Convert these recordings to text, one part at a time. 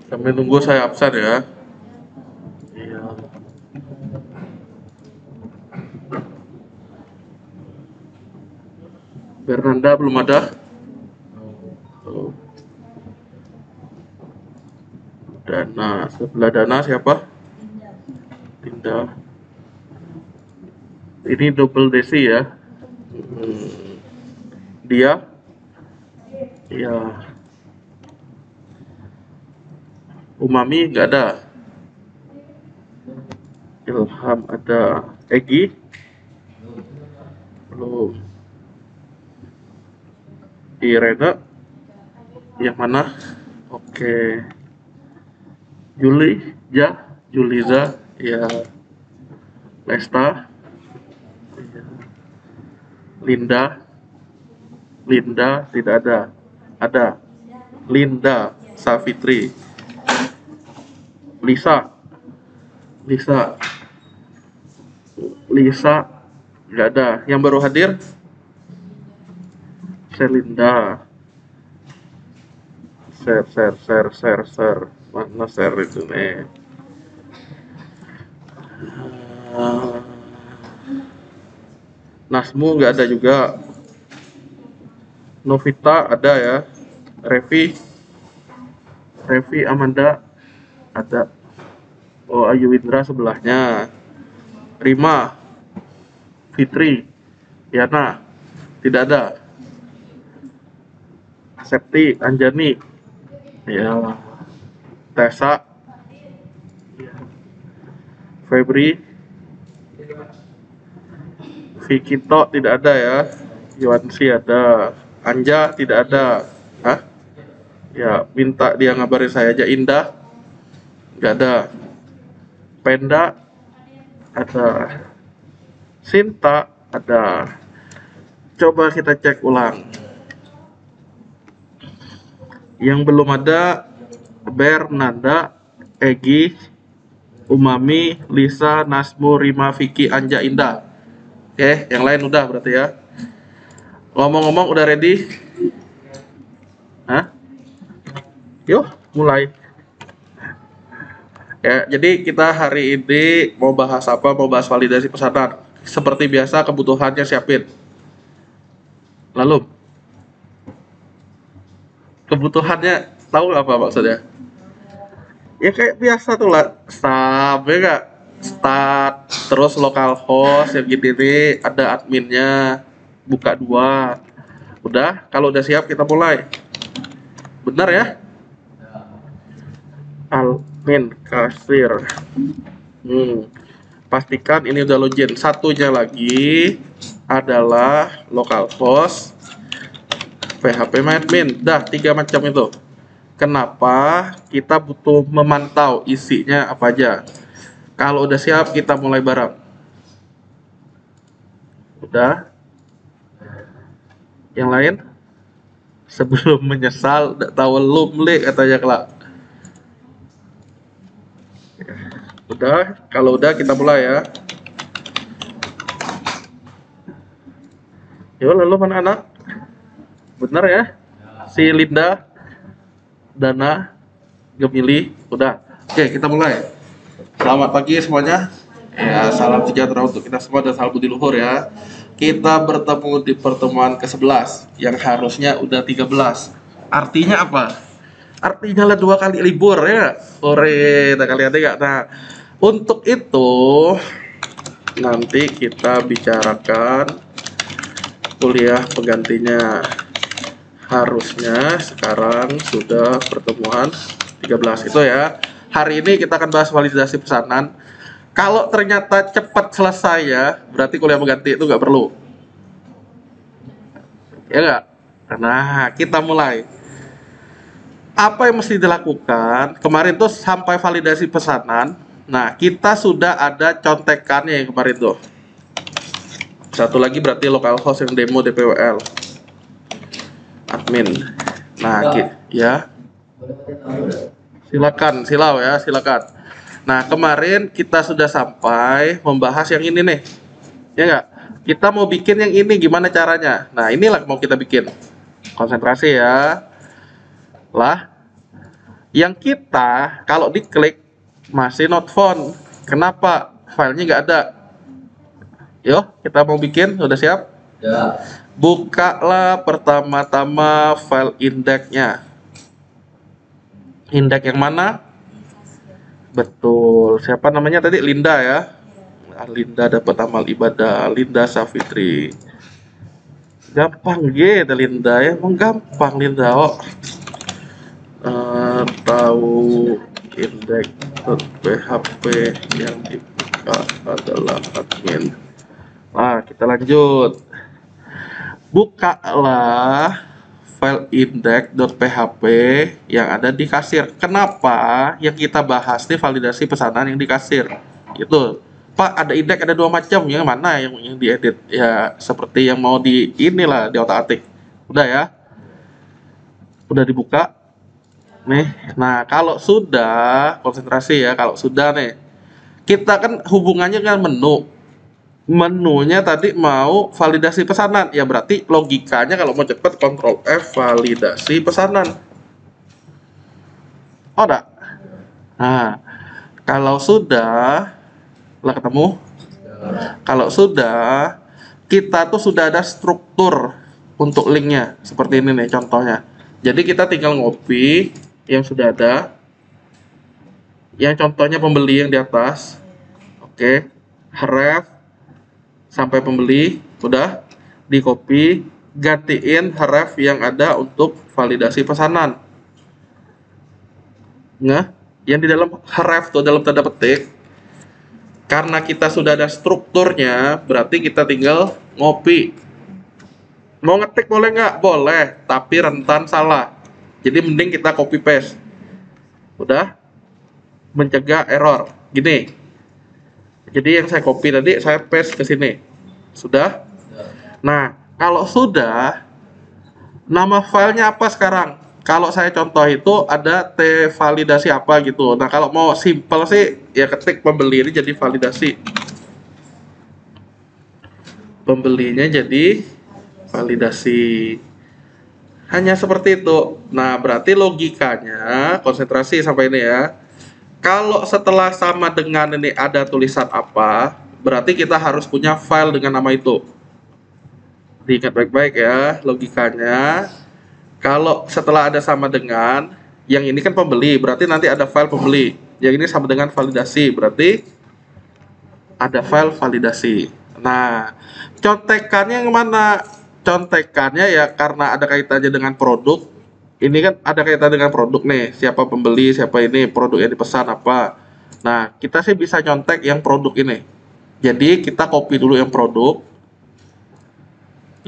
Sambil nunggu saya absen ya. Iya. Bernanda belum ada. Oh, Dana, sebelah Dana siapa? Dinda. Ini double desi ya. Hmm, dia, ya. Umami nggak ada. Ilham ada. Egi belum. Irena yang mana? Oke. Juli, ya, Juliza, ya. Lesta, ya. Linda, Linda tidak ada. Ada. Linda, Safitri, Lisa, Lisa, Lisa, nggak ada. Yang baru hadir, Selinda. Share. Mana share itu nih? Ah, Nasmu nggak ada juga. Novita ada ya. Revi Amanda ada. Oh, Ayu Indra sebelahnya. Rima, Fitri, Yana tidak ada. Septi, Anjani, ya. Tessa, Febri, Vikito tidak ada ya. Yuansi ada. Anja tidak ada. Hah? Ya, minta dia ngabarin saya aja. Indah nggak ada. Penda ada. Sinta ada. Coba kita cek ulang. Yang belum ada Bernanda, Egi, Umami, Lisa, Nasmu, Rima, Vicky, Anja, Indah. Oke, yang lain udah berarti ya. Ngomong-ngomong udah ready? Hah? Yuk, mulai. Ya, jadi kita hari ini mau bahas apa? Mau bahas validasi pesanan. Seperti biasa kebutuhannya siapin. Lalu, kebutuhannya tahu nggak apa maksudnya? Ya kayak biasa tuh lah, ya nggak? Start, terus localhost yang gini nih, ada adminnya, buka dua. Udah, kalau udah siap kita mulai. Benar ya? Admin kasir. Pastikan ini udah login. Satunya lagi adalah localhost PHP admin. Dah, 3 macam itu. Kenapa kita butuh memantau isinya apa aja? Kalau udah siap kita mulai bareng. Udah? Yang lain? Sebelum menyesal, udah tahu belum li katanya kelak. Udah? Kalau udah kita mulai ya. Yo, lalu mana anak? Bener ya? Si Linda, Dana, Gemili, udah. Oke, kita mulai. Selamat pagi semuanya. Ya, salam sejahtera untuk kita semua dan salam budi luhur ya. Kita bertemu di pertemuan ke-11 yang harusnya udah 13. Artinya apa? Artinya lah 2 kali libur ya. Sore, tak kalian enggak. Nah, untuk itu nanti kita bicarakan kuliah penggantinya. Harusnya sekarang sudah pertemuan 13 itu ya. Hari ini kita akan bahas validasi pesanan. Kalau ternyata cepat selesai ya, berarti kuliah pengganti itu nggak perlu. Ya nggak? Nah, kita mulai. Apa yang mesti dilakukan? Kemarin tuh sampai validasi pesanan. Nah, kita sudah ada contekannya yang kemarin tuh. Satu lagi berarti localhost yang demo DPWL. Admin. Nah, ya. Silakan. Nah, kemarin kita sudah sampai membahas yang ini nih. Ya nggak? Kita mau bikin yang ini gimana caranya? Nah, inilah mau kita bikin. Konsentrasi ya. Lah, Yang kita kalau diklik masih not found. Kenapa? Filenya nggak ada. Yuk, kita mau bikin, udah siap? Ya. Bukalah pertama-tama file indexnya. Indeks yang mana? Betul. Siapa namanya tadi? Linda ya. Linda dapat amal ibadah. Linda Safitri. Gampang gitu Linda ya. Emang gampang Linda. Oh. Tahu indeks PHP yang dibuka adalah admin. Nah, kita lanjut. Bukalah file index.php yang ada di kasir. Kenapa yang kita bahas nih validasi pesanan yang di kasir? Itu, Pak, ada indeks ada 2 macam, yang mana yang diedit? Ya seperti yang mau di inilah di otak-atik. Udah ya? Udah dibuka? Nih, nah kalau sudah konsentrasi ya, kalau sudah nih, kita kan hubungannya dengan menu. Menunya tadi mau validasi pesanan, ya berarti logikanya kalau mau cepet Ctrl F validasi pesanan. Oh enggak? Nah, kalau sudah lah ketemu. Kalau sudah, kita tuh sudah ada struktur untuk linknya seperti ini nih contohnya. Jadi kita tinggal ngopi yang sudah ada, yang contohnya pembeli yang di atas, oke, href sampai pembeli, udah di copy, gantiin href yang ada untuk validasi pesanan. Nah, yang di dalam href tuh dalam tanda petik, karena kita sudah ada strukturnya, berarti kita tinggal ngopi. Mau ngetik boleh nggak? Boleh, tapi rentan salah. Jadi mending kita copy paste. Udah, mencegah error. Gini. Jadi yang saya copy tadi saya paste ke sini. Sudah? Nah, kalau sudah, nama filenya apa sekarang? Kalau saya contoh itu ada T validasi apa gitu. Nah, kalau mau simple sih ya ketik pembeli ini jadi validasi. Pembelinya jadi validasi. Hanya seperti itu. Nah, berarti logikanya konsentrasi sampai ini ya. Kalau setelah sama dengan ini ada tulisan apa, berarti kita harus punya file dengan nama itu. Diingat baik-baik ya logikanya. Kalau setelah ada sama dengan, yang ini kan pembeli, berarti nanti ada file pembeli. Yang ini sama dengan validasi, berarti ada file validasi. Nah, contekannya yang mana? Contekannya ya karena ada kaitannya dengan produk. Ini kan ada kaitan dengan produk nih, siapa pembeli, siapa ini, produk yang dipesan apa. Nah, kita sih bisa nyontek yang produk ini. Jadi kita copy dulu yang produk.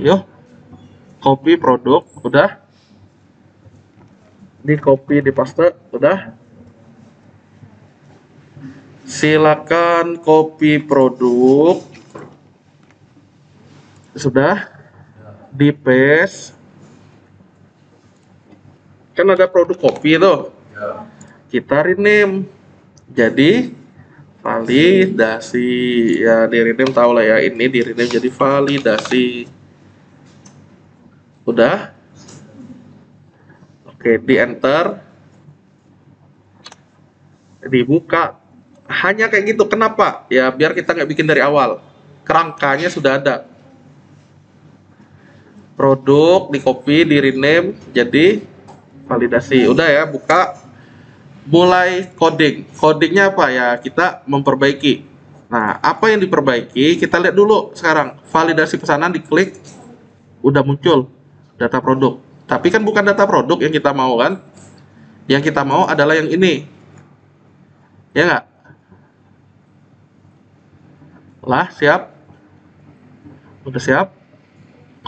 Yuk, copy produk, udah. Di copy, di paste, udah. Silakan copy produk. Sudah. Di paste. Kan ada produk kopi tuh. Kita rename jadi validasi. Ya di rename tahu lah ya, ini di rename jadi validasi. Udah. Oke, di enter. Dibuka. Hanya kayak gitu. Kenapa? Ya biar kita nggak bikin dari awal. Kerangkanya sudah ada. Produk di copy, di rename jadi validasi. Udah ya, buka. Mulai coding. Codingnya apa ya? Kita memperbaiki. Nah, apa yang diperbaiki? Kita lihat dulu sekarang. Validasi pesanan diklik, udah muncul data produk. Tapi kan bukan data produk yang kita mau kan? Yang kita mau adalah yang ini. Ya nggak? Lah, siap? Udah siap?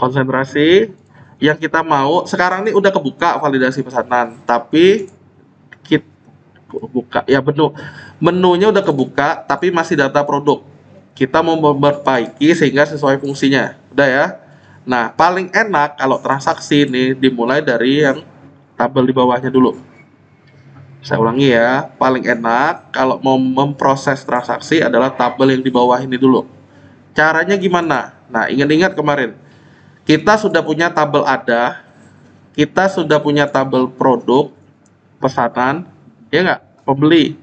Konsentrasi. Yang kita mau sekarang ini udah kebuka validasi pesanan, tapi kita buka ya menunya udah kebuka tapi masih data produk. Kita mau memperbaiki sehingga sesuai fungsinya. Udah ya. Nah, paling enak kalau transaksi ini dimulai dari yang tabel di bawahnya dulu. Saya ulangi ya, paling enak kalau mau memproses transaksi adalah tabel yang di bawah ini dulu. Caranya gimana? Nah, ingat-ingat kemarin kita sudah punya tabel ada, kita sudah punya tabel produk, pesanan, ya nggak? Pembeli.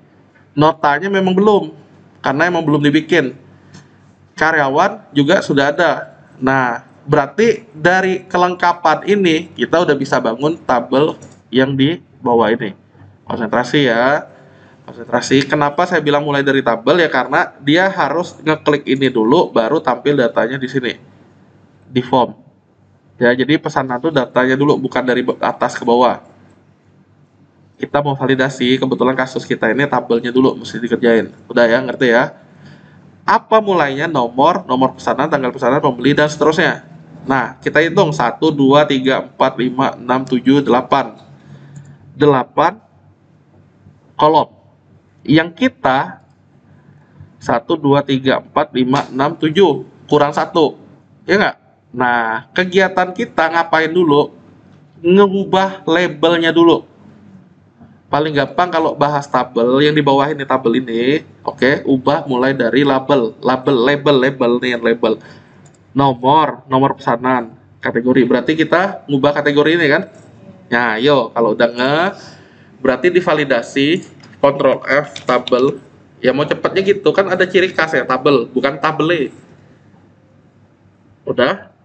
Notanya memang belum, karena emang belum dibikin. Karyawan juga sudah ada. Nah, berarti dari kelengkapan ini kita udah bisa bangun tabel yang di bawah ini. Konsentrasi ya. Konsentrasi. Kenapa saya bilang mulai dari tabel ya, karena dia harus ngeklik ini dulu baru tampil datanya di sini. Di form. Ya, jadi pesanan itu datanya dulu, bukan dari atas ke bawah. Kita mau validasi, kebetulan kasus kita ini tabelnya dulu mesti dikerjain. Udah ya, ngerti ya? Apa mulainya? Nomor pesanan, tanggal pesanan, pembeli, dan seterusnya. Nah, kita hitung 1, 2, 3, 4, 5, 6, 7, 8. 8 kolom. Yang kita 1, 2, 3, 4, 5, 6, 7. Kurang 1. Ya nggak? Nah, kegiatan kita ngapain dulu? Ngubah labelnya dulu. Paling gampang kalau bahas tabel, yang di bawah ini tabel ini, oke, ubah mulai dari label nih, yang label. Nomor pesanan, kategori. Berarti kita ngubah kategori ini kan? Nah, yo, kalau udah berarti divalidasi, Ctrl F, tabel. Ya mau cepatnya gitu, kan ada ciri khas ya, tabel, bukan tabel. Udah?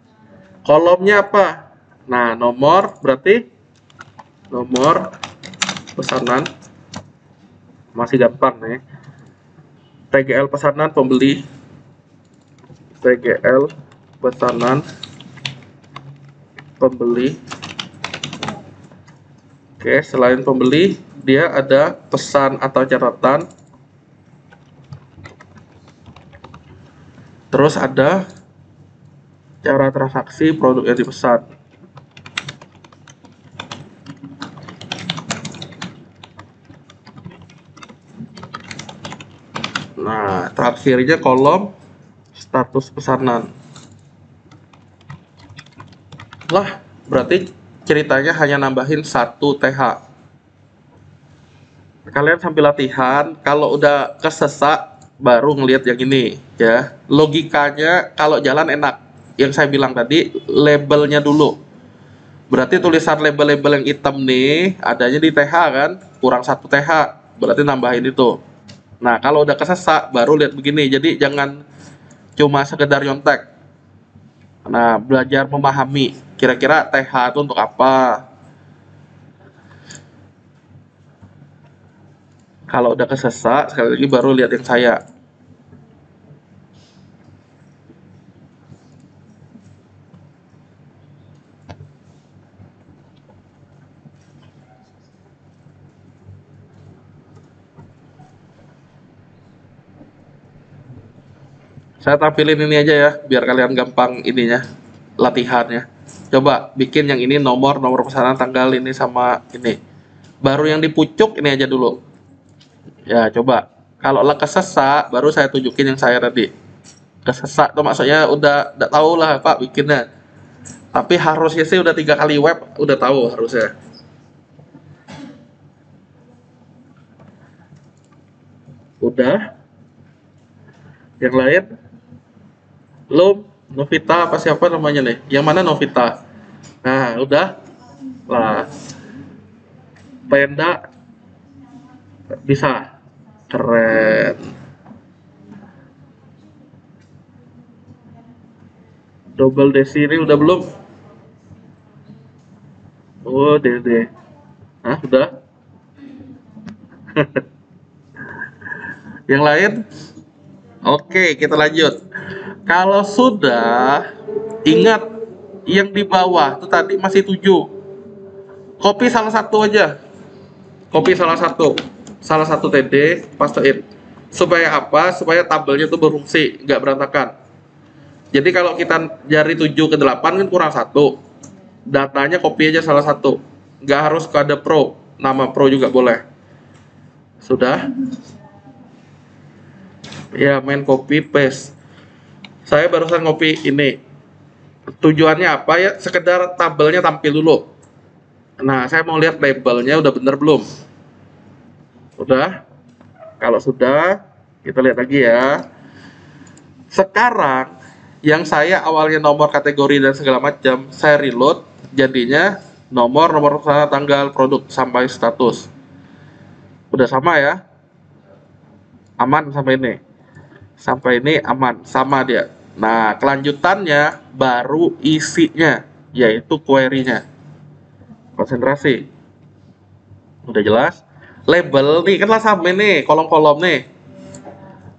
Kolomnya apa? Nah, nomor, berarti nomor pesanan, masih gampang nih. TGL pesanan pembeli, TGL pesanan pembeli. Oke, selain pembeli dia ada pesan atau catatan, terus ada cara transaksi produk yang dipesan. Nah, terakhirnya kolom status pesanan. Lah, berarti ceritanya hanya nambahin 1 TH. Kalian sambil latihan, kalau udah kesesat baru ngelihat yang ini ya. Logikanya kalau jalan enak. Yang saya bilang tadi, labelnya dulu. Berarti tulisan label-label yang hitam nih adanya di TH kan, kurang 1 TH. Berarti nambahin itu. Nah, kalau udah kesesat baru lihat begini. Jadi jangan cuma sekedar nyontek. Nah, belajar memahami kira-kira TH itu untuk apa. Kalau udah kesesat, sekali lagi baru lihat yang saya. Saya tampilin ini aja ya, biar kalian gampang ininya, latihannya. Coba bikin yang ini nomor pesanan, tanggal ini sama ini. Baru yang di pucuk ini aja dulu. Ya, coba. Kalau lah kesesat, baru saya tunjukin yang saya tadi. Kesesat tuh maksudnya udah tahu lah Pak bikinnya. Tapi harusnya sih udah 3 kali web, udah tahu harusnya. Udah. Yang lain? Belum? Novita apa siapa namanya nih? Yang mana Novita? Nah, udah. Lah. Penda bisa. Keren. Double desi ini udah belum? Oh, dede. Hah, udah? Yang lain? Oke, kita lanjut. Kalau sudah, ingat yang di bawah itu tadi masih 7. Copy salah satu aja. Copy salah satu TD, pastein. Supaya apa? Supaya tabelnya itu berfungsi, nggak berantakan. Jadi kalau kita dari 7 ke 8 kan kurang 1. Datanya copy aja salah satu. Nggak harus kode pro, nama pro juga boleh. Sudah? Ya, main copy paste. Saya barusan copy ini. Tujuannya apa ya? Sekedar tabelnya tampil dulu. Nah, saya mau lihat labelnya udah bener belum? Udah? Kalau sudah, kita lihat lagi ya. Sekarang yang saya awalnya nomor kategori dan segala macam, saya reload jadinya nomor pesanan, tanggal, produk sampai status. Udah sama ya? Aman sampai ini. Sampai ini aman, sama dia. Nah, kelanjutannya baru isinya, yaitu query-nya. Konsentrasi. Udah jelas? Label nih, kan lah sama nih, kolom-kolom nih.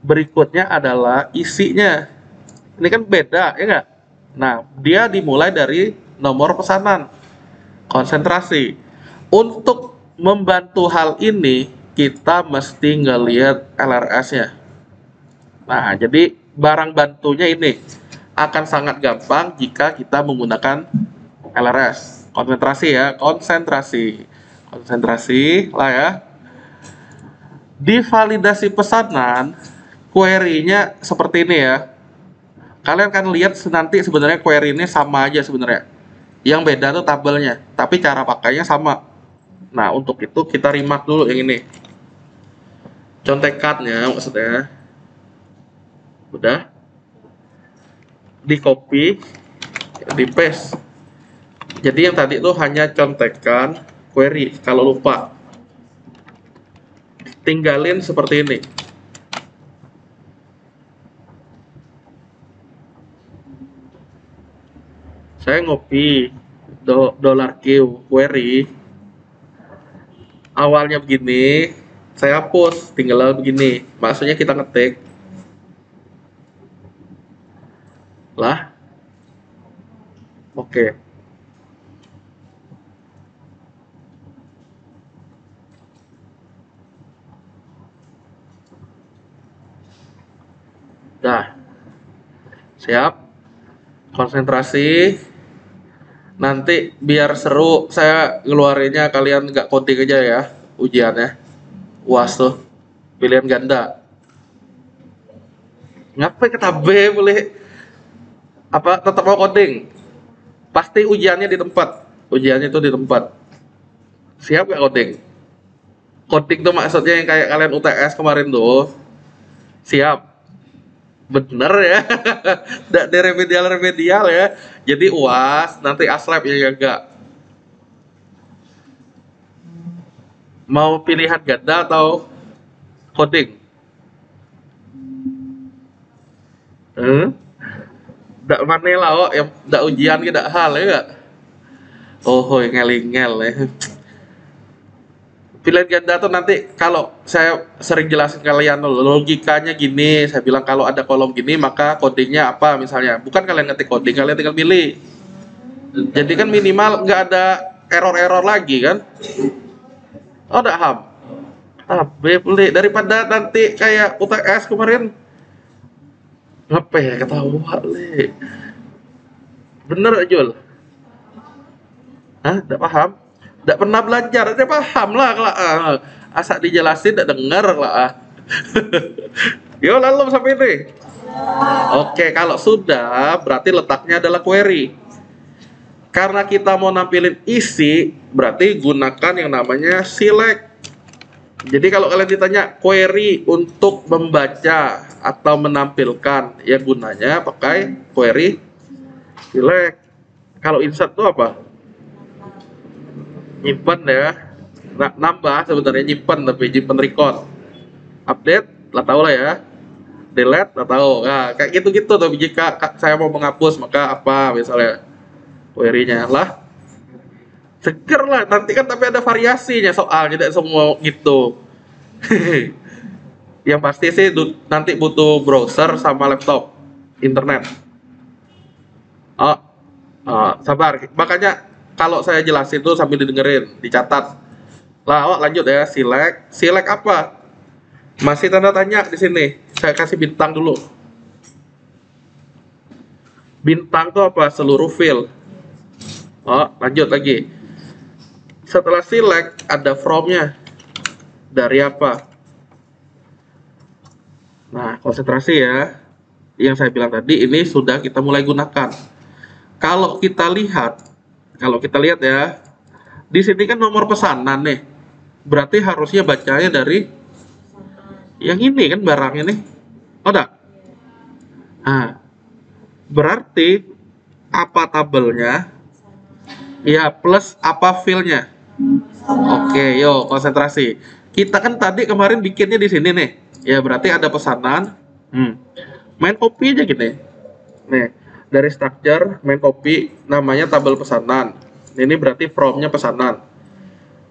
Berikutnya adalah isinya. Ini kan beda, ya nggak? Nah, dia dimulai dari nomor pesanan. Konsentrasi. Untuk membantu hal ini, kita mesti ngelihat LRS-nya. Nah, jadi barang bantunya ini akan sangat gampang jika kita menggunakan LRS. Konsentrasi ya, konsentrasi. Konsentrasi lah ya. Di validasi pesanan, query-nya seperti ini ya. Kalian kan lihat nanti sebenarnya query ini sama aja sebenarnya. Yang beda tuh tabelnya, tapi cara pakainya sama. Nah, untuk itu kita remark dulu yang ini. Contekannya maksudnya. Udah. Di copy, di paste. Jadi yang tadi itu hanya contekan query. Kalau lupa, tinggalin seperti ini. Saya ngopi $Q query. Awalnya begini, saya hapus, tinggal begini. Maksudnya kita ngetik lah. Oke. Dah. Siap. Konsentrasi. Nanti biar seru, saya ngeluarinnya kalian nggak coding aja ya ujiannya. UAS tuh. Pilihan ganda. Ngapain kata B boleh? Apa tetap mau coding? Pasti ujiannya di tempat. Ujiannya itu di tempat. Siap nggak coding? Coding tuh maksudnya yang kayak kalian UTS kemarin tuh. Siap. Bener ya. Nggak ada remedial ya. Jadi UAS, nanti aslab ya enggak. Mau pilihan ganda atau coding? Nggak manela oh, yang nggak ujian kita hal ya enggak? Oh, ngel-ngel ya. Pilihan ganda tuh nanti kalau saya sering jelasin kalian logikanya gini, saya bilang kalau ada kolom gini maka codingnya apa misalnya. Bukan kalian ngetik coding, kalian tinggal pilih. Jadi kan minimal nggak ada error-error lagi kan? Oh, udah ham. Tapi beli daripada nanti kayak UTS kemarin ngapa ya ketawa le. Bener Jul? Hah? Nggak paham? Nggak pernah belajar, dia paham lah kalau asal dijelasin nggak denger lah. Yo lalu sampai ini. Oke, kalau sudah berarti letaknya adalah query. Karena kita mau nampilin isi, berarti gunakan yang namanya select. Jadi kalau kalian ditanya query untuk membaca atau menampilkan, ya gunanya pakai query select. Kalau insert itu apa? Nyimpen ya. Nambah sebenarnya nyimpen, tapi nyimpen record. Update lah tahu lah ya. Delete lah tahu. Nah, kayak gitu-gitu tuh. Jika saya mau menghapus maka apa misalnya query-nya lah. Seger lah, nanti kan tapi ada variasinya soal, tidak semua gitu. Yang pasti sih nanti butuh browser sama laptop, internet. Oh, sabar. Makanya kalau saya jelasin tuh sambil didengerin, dicatat. Lah, lanjut ya, select. Select apa? Masih tanda tanya di sini. Saya kasih bintang dulu. Bintang tuh apa? Seluruh field. Oh, lanjut lagi. Setelah select ada from-nya. Dari apa? Nah, konsentrasi ya. Yang saya bilang tadi ini sudah kita mulai gunakan. Kalau kita lihat ya, di sini kan nomor pesanan nih. Berarti harusnya bacanya dari yang ini kan barang ini. Oh, enggak? Nah, berarti apa tabelnya? Ya, plus apa fillnya. Oke, yuk konsentrasi. Kita kan tadi kemarin bikinnya di sini nih. Ya berarti ada pesanan. Main copy aja gitu. Nih, dari structure main copy namanya tabel pesanan. Ini berarti from-nya pesanan.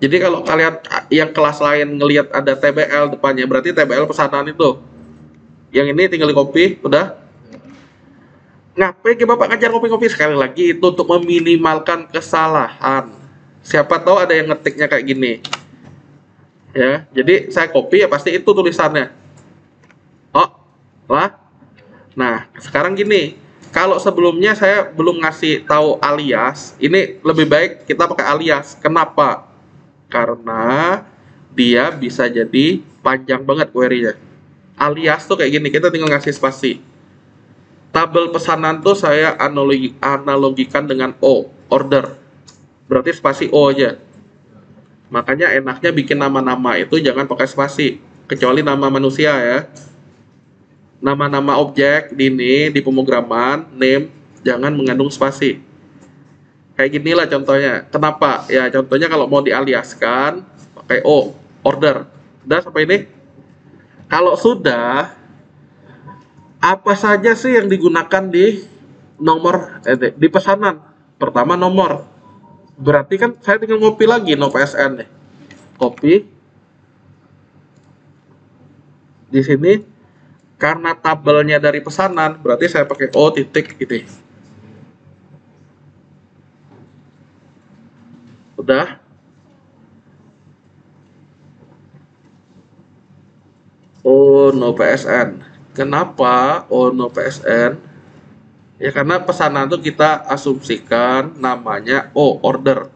Jadi kalau kalian yang kelas lain ngelihat ada TBL depannya, berarti TBL pesanan itu. Yang ini tinggal di copy, udah. Ngapain kita Bapak ngajar copy-copy sekali lagi itu untuk meminimalkan kesalahan. Siapa tahu ada yang ngetiknya kayak gini. Ya, jadi saya copy ya pasti itu tulisannya. Oh, lah. Nah, sekarang gini, kalau sebelumnya saya belum ngasih tahu alias, ini lebih baik kita pakai alias. Kenapa? Karena dia bisa jadi panjang banget query-nya. Alias tuh kayak gini, kita tinggal ngasih spasi. Tabel pesanan tuh saya analogikan dengan O, order. Berarti spasi O aja. Makanya enaknya bikin nama-nama itu jangan pakai spasi, kecuali nama manusia ya. Nama-nama objek di pemrograman, name, jangan mengandung spasi. Kayak gini lah contohnya. Kenapa? Ya contohnya kalau mau dialiaskan, pakai O, order. Udah sampai ini? Kalau sudah, apa saja sih yang digunakan di nomor, di pesanan? Pertama nomor. Berarti kan saya tinggal ngopi lagi no PSN nih. Copy. Di sini karena tabelnya dari pesanan, berarti saya pakai O titik gitu. Udah. O no PSN. Kenapa O no PSN? Ya karena pesanan itu kita asumsikan namanya O, order.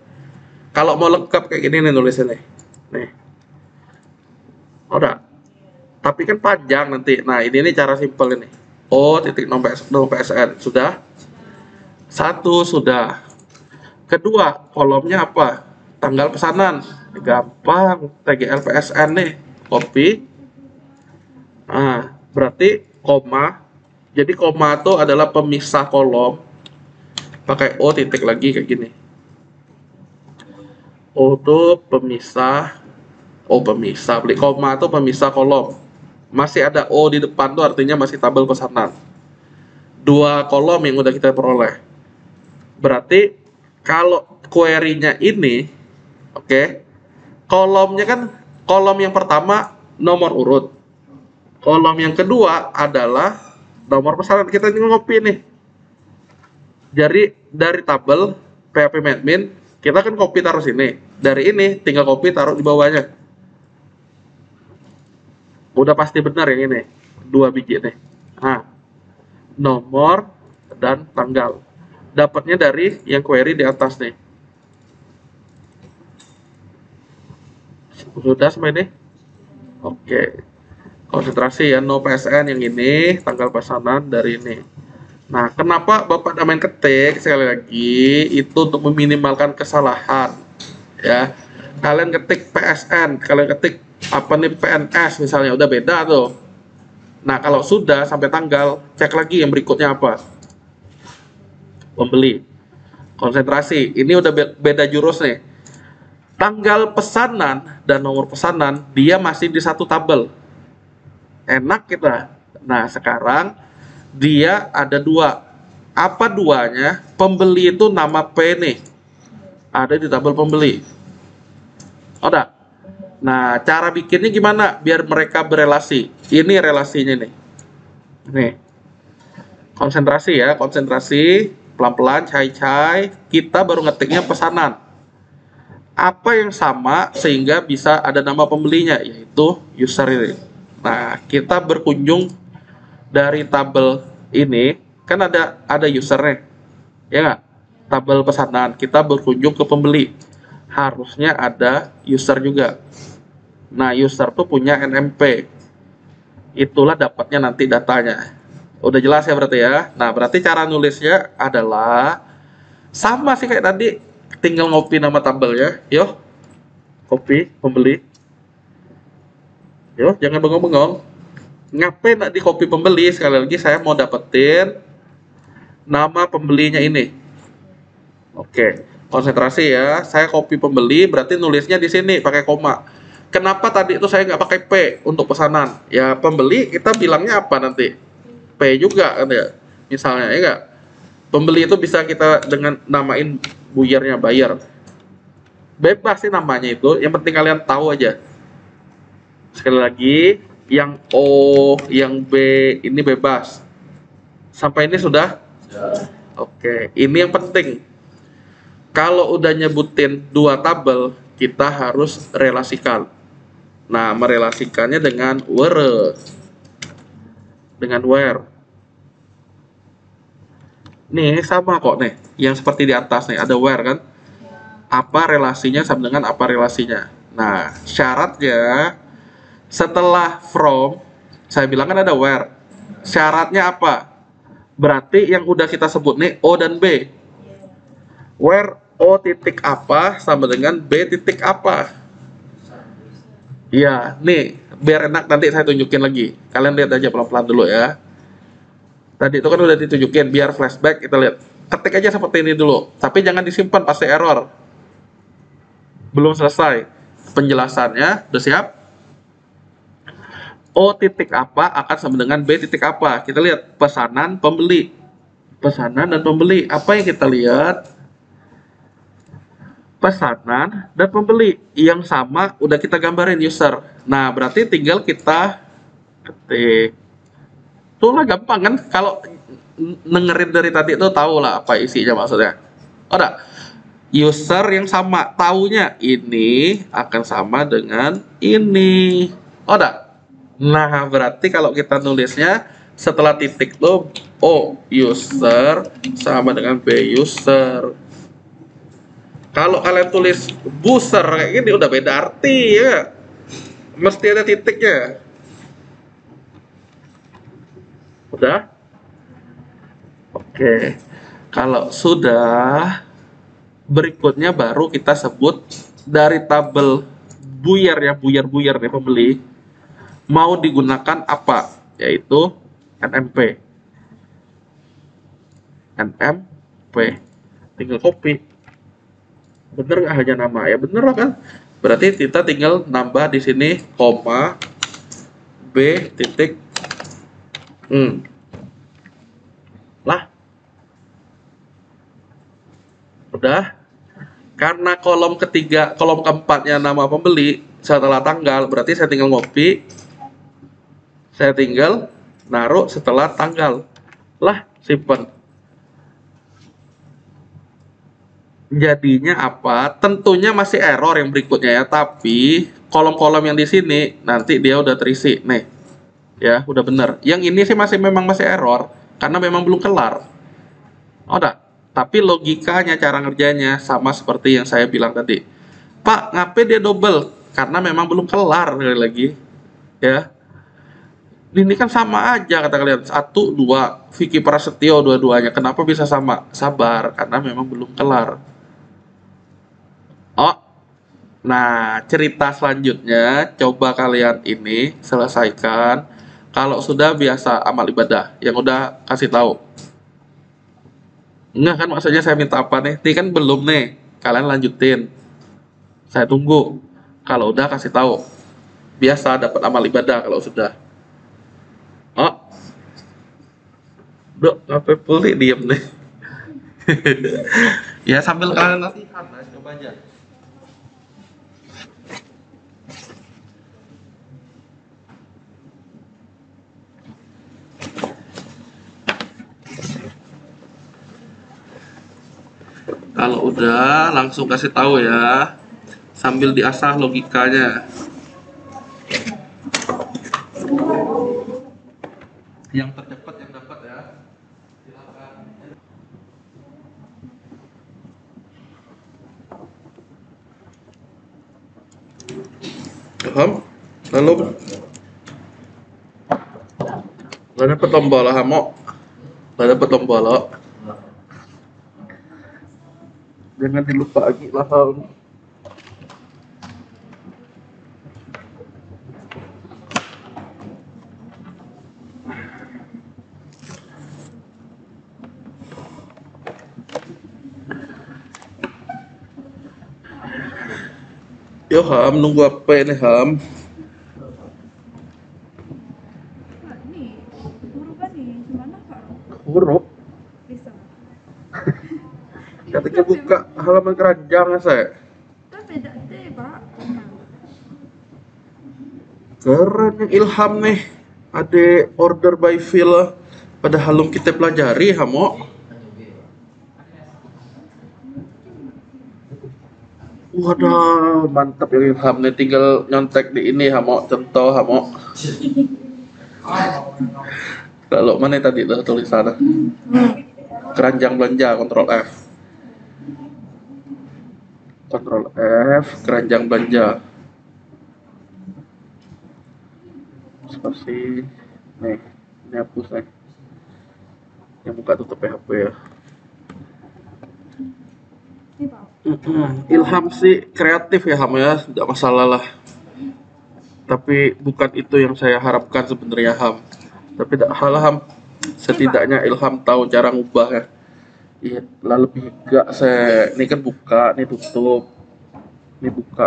Kalau mau lengkap kayak gini nih nulisnya nih. Nih. Udah. Tapi kan panjang nanti. Nah, ini cara simpel ini. O titik no PSN. Sudah? Satu sudah. Kedua, kolomnya apa? Tanggal pesanan. Gampang. TGL PSN nih. Copy. Nah, berarti koma. Jadi koma itu adalah pemisah kolom. Pakai O titik lagi kayak gini. O itu pemisah. O pemisah. Beli koma itu pemisah kolom. Masih ada O di depan tuh artinya masih tabel pesanan. Dua kolom yang udah kita peroleh. Berarti kalau query-nya ini, oke, kolomnya kan kolom yang pertama nomor urut. Kolom yang kedua adalah nomor pesanan. Kita tinggal copy nih. Jadi dari tabel PHP admin kita kan copy taruh sini. Dari ini tinggal copy taruh di bawahnya. Udah pasti benar yang ini. 2 biji nih. Nah, nomor dan tanggal. Dapatnya dari yang query di atas nih. Sudah sampai ini? Oke. Konsentrasi ya, no PSN yang ini, tanggal pesanan dari ini. Nah, kenapa Bapak main ketik sekali lagi itu untuk meminimalkan kesalahan. Ya. Kalian ketik PSN, kalian ketik apa nih PNS misalnya, udah beda tuh. Nah, kalau sudah sampai tanggal, cek lagi yang berikutnya apa. Pembeli. Konsentrasi. Ini udah beda jurus nih. Tanggal pesanan dan nomor pesanan dia masih di satu tabel. Enak kita. Nah, sekarang dia ada dua. Apa duanya? Pembeli itu nama P nih. Ada di tabel pembeli. Udah. Nah, cara bikinnya gimana? Biar mereka berelasi. Ini relasinya nih. Nih. Konsentrasi ya, konsentrasi. Pelan-pelan, cai-cai. Kita baru ngetiknya pesanan. Apa yang sama sehingga bisa ada nama pembelinya, yaitu user ini. Nah, kita berkunjung dari tabel ini, kan ada usernya, ya nggak? Tabel pesanan, kita berkunjung ke pembeli. Harusnya ada user juga. Nah, user tuh punya NMP. Itulah dapatnya nanti datanya. Udah jelas ya berarti ya? Nah, berarti cara nulisnya adalah sama sih kayak tadi. Tinggal ngopi nama tabelnya. Yo, copy pembeli. Yo, jangan bengong-bengong. Ngapain nak di copy pembeli? Sekali lagi saya mau dapetin nama pembelinya ini. Oke, konsentrasi ya. Saya copy pembeli, berarti nulisnya di sini pakai koma. Kenapa tadi itu saya nggak pakai P untuk pesanan? Ya pembeli kita bilangnya apa nanti? P juga kan ya. Misalnya ya nggak? Pembeli itu bisa kita dengan namain buyarnya buyer. Bebas sih namanya itu, yang penting kalian tahu aja. Sekali lagi, yang O, yang B ini bebas. Sampai ini sudah? Oke, ini yang penting. Kalau udah nyebutin dua tabel, kita harus relasikan. Nah, merelasikannya dengan where. Dengan where. Nih, sama kok nih. Yang seperti di atas nih, ada where kan? Apa relasinya sama dengan apa relasinya. Nah, syaratnya setelah from, saya bilang kan ada where. Syaratnya apa? Berarti yang udah kita sebut nih O dan B. Where O titik apa sama dengan B titik apa. Iya, nih, biar enak nanti saya tunjukin lagi. Kalian lihat aja pelan-pelan dulu ya. Tadi itu kan udah ditunjukin, biar flashback kita lihat. Ketik aja seperti ini dulu, tapi jangan disimpan pasti error. Belum selesai penjelasannya, udah siap? O titik apa akan sama dengan B titik apa. Kita lihat pesanan pembeli. Pesanan dan pembeli. Apa yang kita lihat? Pesanan dan pembeli. Yang sama udah kita gambarin user. Nah, berarti tinggal kita ketik. Itulah gampang kan? Kalau dengerin dari tadi itu tahu lah apa isinya maksudnya. Oh, enggak. User yang sama, taunya ini akan sama dengan ini. Oh, enggak. Nah, berarti kalau kita nulisnya setelah titik tuh O user sama dengan B user. Kalau kalian tulis booster kayak gini udah beda arti ya. Mesti ada titiknya. Udah? Oke. Kalau sudah, berikutnya baru kita sebut dari tabel buyer ya, buyer nih pembeli mau digunakan apa, yaitu NMP. NMP tinggal copy. Bener nggak hanya nama ya? Bener lah kan? Berarti kita tinggal nambah di sini koma B titik lah. Udah. Karena kolom ketiga, kolom keempatnya nama pembeli setelah tanggal, berarti saya tinggal ngopi, saya tinggal naruh setelah tanggal. Lah, simpen. Jadinya apa? Tentunya masih error yang berikutnya ya, tapi kolom-kolom yang di sini nanti dia udah terisi. Nih, ya udah bener. Yang ini sih memang masih error karena memang belum kelar. Oh, enggak. Tapi logikanya, cara ngerjainnya sama seperti yang saya bilang tadi. Pak, ngapain dia double? Karena memang belum kelar sekali lagi. Ya, ini kan sama aja kata kalian. Satu, dua. Vicky Prasetyo dua-duanya. Kenapa bisa sama? Sabar, karena memang belum kelar. Oh, nah cerita selanjutnya coba kalian ini selesaikan. Kalau sudah biasa amal ibadah, yang udah kasih tahu. Enggak kan maksudnya saya minta apa nih? Ini kan belum nih. Kalian lanjutin. Saya tunggu. Kalau udah kasih tahu. Biasa dapat amal ibadah kalau sudah. Oh, dok, ngapain pulih diem nih. Ya sambil kalian latihan, coba aja. Kalau udah langsung kasih tahu ya. Sambil diasah logikanya. Yang tercepat yang dapat ya. Silakan. Paham? Lalu gak dapet tombol lah, mau? Gak dapet tombol lo. Jangan dilupa lagi lah. Yo Ham, nunggu apa ini Ham? Kak, nih, berubah nih, gimana Kak? Huruf. Bisa. Ketika buka halaman keranjang ya saya. Kan beda deh, Pak. Keren yang Ilham nih. Ada order by feel. Padahal belum kita pelajari Hamo. Waduh, mantap yang Ilham nih. Tinggal nyontek di ini Hamo. Contoh Hamo. Kalau mana tadi tuh tulisannya? Keranjang belanja, Ctrl F. Ctrl F, keranjang belanja. Seperti nih, ini hapus nih. Yang buka tutup PHP ya. Nih, Pak. Ilham sih kreatif ya Ham ya, tidak masalah lah. Tapi bukan itu yang saya harapkan sebenarnya Ham. Tapi tidak hal Ham. Setidaknya Ilham tahu cara ngubah ya. Iya, lah lebih gak saya ini kan buka, ini tutup, ini buka.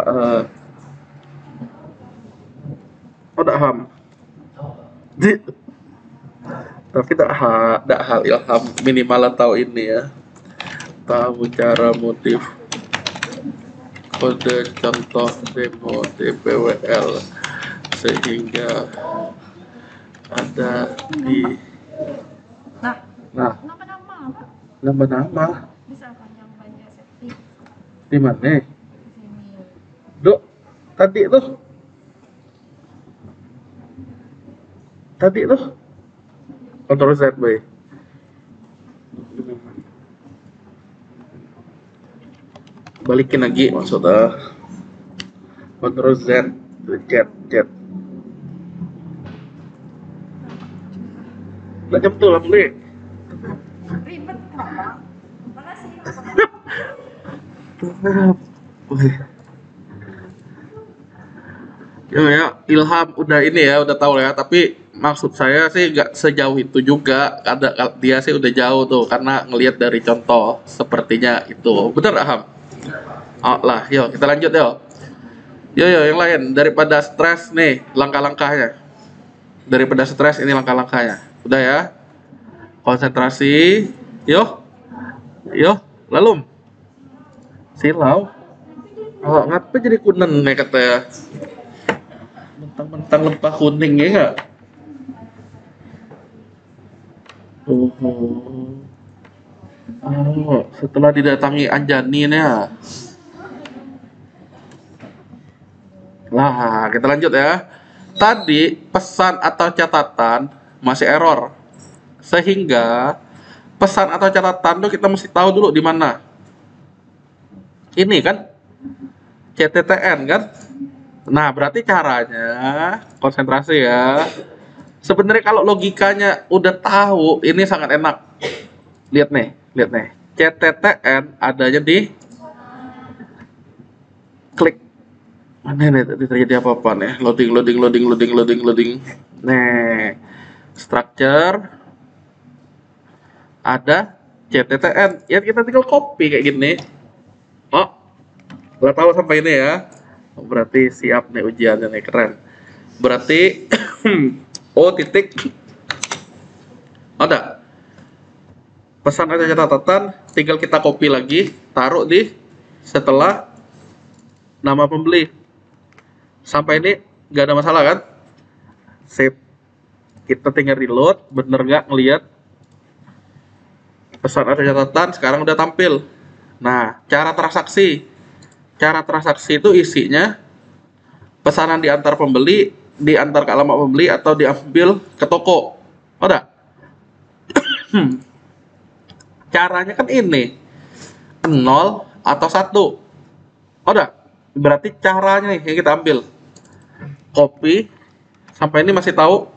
Oh, tidak Ham. Tapi tidak hal Ilham minimal tahu ini ya. Tahu cara motif kode contoh demo DPWL sehingga ada di Nah, nama-nama, Pak. nama-nama Bisa panjang banyak setting di mana? di sini. Dok, tadi tuh Ctrl Z boy. Balikin lagi maksudnya. Ctrl Z, Z. Nggak jam tuh lah beli. Ribet, Pak. Makasih. Yo ya, Ilham udah ini ya, udah tahu ya. Tapi maksud saya sih nggak sejauh itu juga. Dia sih udah jauh tuh, karena ngelihat dari contoh sepertinya itu. Bener Aham? Oh lah, yo kita lanjut yo. Yo yang lain daripada stres nih langkah-langkahnya. Daripada stres ini langkah-langkahnya. Udah ya. Konsentrasi. Yo, lalu silau. Oh, ngapa jadi kuning nih katanya? Mentang-mentang lempah kuning ya nggak? Oh, setelah didatangi Anjani nih ya. Nah, kita lanjut ya. Tadi pesan atau catatan masih error. Sehingga pesan atau catatan tuh kita mesti tahu dulu di mana. Ini kan CTTN kan? Nah, berarti caranya konsentrasi ya. Sebenarnya kalau logikanya udah tahu, ini sangat enak. Lihat nih. CTTN adanya di klik. Mana nih tadi terjadi apa-apa nih? Loading. Nih, structure ada CTTN. Ya kita tinggal copy kayak gini. Oh, udah tahu sampai ini ya. Berarti siap nih ujiannya nih, keren. Berarti O titik ada pesan atau catatan, tinggal kita copy lagi, taruh di setelah nama pembeli. Sampai ini nggak ada masalah kan? Save. Kita tinggal reload, bener nggak ngelihat pesan atau catatan sekarang udah tampil. Nah, cara transaksi itu isinya pesanan diantar pembeli, diantar ke alamat pembeli atau diambil ke toko. Ada? Caranya kan ini 0 atau 1. Ada? Berarti caranya nih yang kita ambil. Copy sampai ini masih tahu.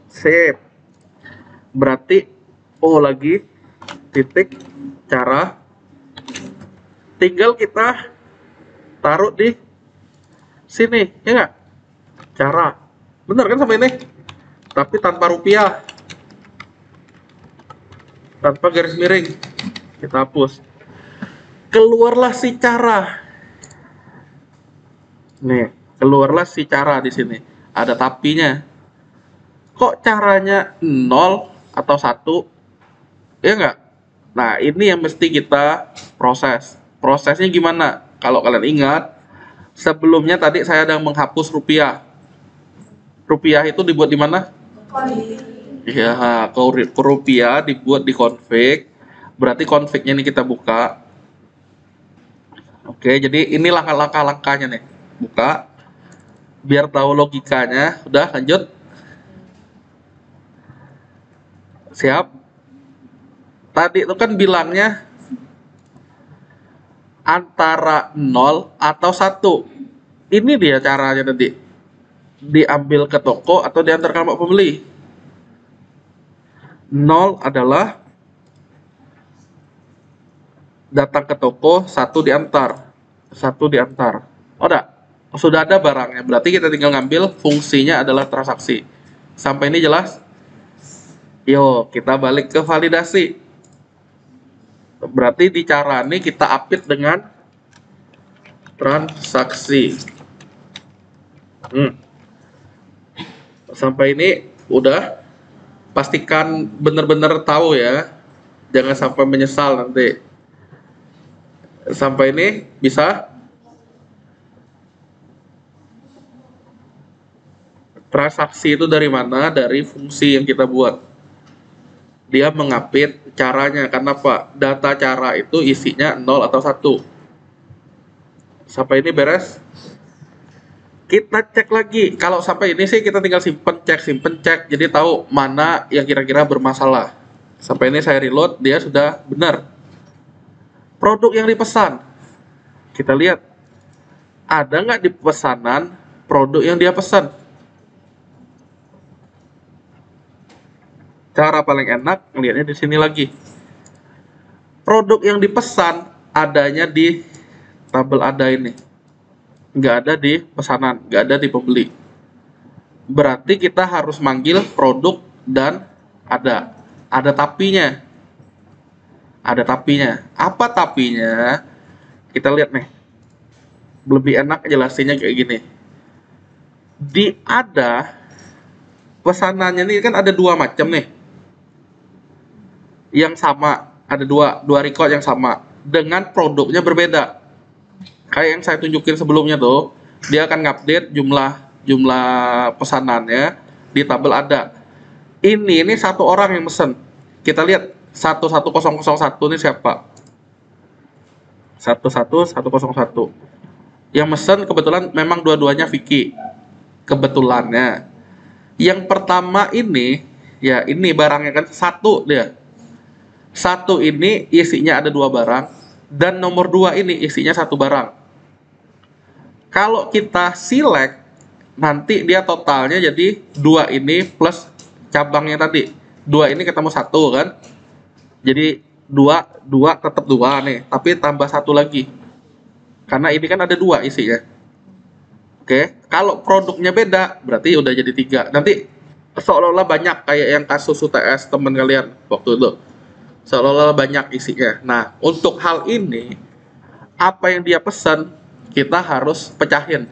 Save. Berarti O lagi titik cara, tinggal kita taruh di sini ya nggak, cara bener kan sampai ini, tapi tanpa rupiah, tanpa garis miring, kita hapus, keluarlah si cara. Nih, keluarlah si cara di sini. Ada tapinya. Kok caranya 0 atau 1? Ya nggak? Nah, ini yang mesti kita proses. Prosesnya gimana? Kalau kalian ingat, sebelumnya tadi saya ada menghapus rupiah. Rupiah itu dibuat di mana? Ya, kalau rupiah dibuat di config. Berarti config-nya ini kita buka. Oke, jadi ini langkah-langkahnya nih. Buka. Biar tahu logikanya. Udah, lanjut. Siap. Tadi itu kan bilangnya antara 0 atau 1. Ini dia caranya tadi. Diambil ke toko atau diantar ke alamat pembeli. 0 adalah datang ke toko, 1 diantar. 1 diantar. Oh, enggak. Sudah ada barangnya. Berarti kita tinggal ngambil, fungsinya adalah transaksi. Sampai ini jelas? Yo, kita balik ke validasi. Berarti di cara ini kita update dengan transaksi. Sampai ini udah. Pastikan benar-benar tahu ya. Jangan sampai menyesal nanti. Sampai ini bisa. Transaksi itu dari mana? Dari fungsi yang kita buat. Dia mengupdate caranya. Kenapa? Data cara itu isinya 0 atau 1. Sampai ini beres. Kita cek lagi. Kalau sampai ini sih kita tinggal simpen cek. Jadi tahu mana yang kira-kira bermasalah. Sampai ini saya reload, dia sudah benar. Produk yang dipesan. Kita lihat. Ada nggak di pesanan produk yang dia pesan? Cara paling enak ngelihatnya di sini lagi. Produk yang dipesan adanya di tabel ada ini. Nggak ada di pesanan, nggak ada di pembeli. Berarti kita harus manggil produk dan ada tapinya. Ada tapinya. Apa tapinya? Kita lihat nih. Lebih enak jelasinnya kayak gini. Di ada pesanannya ini kan ada 2 macam nih. Yang sama, ada dua record yang sama dengan produknya berbeda. Kayak yang saya tunjukin sebelumnya tuh, dia akan ngupdate jumlah pesanannya di tabel ada. Ini satu orang yang mesen. Kita lihat 11001 ini siapa? 11101. Yang mesen kebetulan memang dua-duanya Vicky. Kebetulannya. Yang pertama ini, ya ini barangnya kan 1 dia. 1 ini isinya ada 2 barang dan nomor 2 ini isinya 1 barang. Kalau kita select, nanti dia totalnya jadi 2 ini plus cabangnya tadi. 2 ini ketemu 1 kan. Jadi 2 tetap 2 nih. Tapi tambah 1 lagi. Karena ini kan ada 2 isinya. Oke. Kalau produknya beda, berarti udah jadi 3. Nanti seolah-olah banyak kayak yang kasus UTS teman kalian waktu itu. Seolah-olah banyak isinya. Nah, untuk hal ini, apa yang dia pesan, kita harus pecahin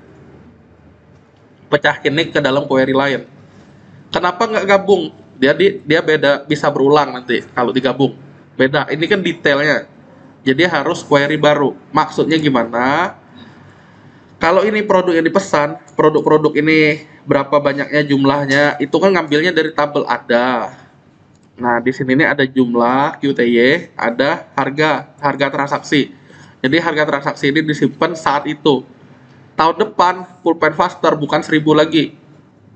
ini ke dalam query lain. Kenapa nggak gabung? Dia beda, bisa berulang nanti kalau digabung. Beda, ini kan detailnya. Jadi harus query baru. Maksudnya gimana? Kalau ini produk yang dipesan, produk-produk ini berapa banyaknya jumlahnya, itu kan ngambilnya dari tabel ada. Nah, di sini ini ada jumlah QTY, ada harga transaksi. Jadi harga transaksi ini disimpan saat itu. Tahun depan pulpen faster bukan 1000 lagi.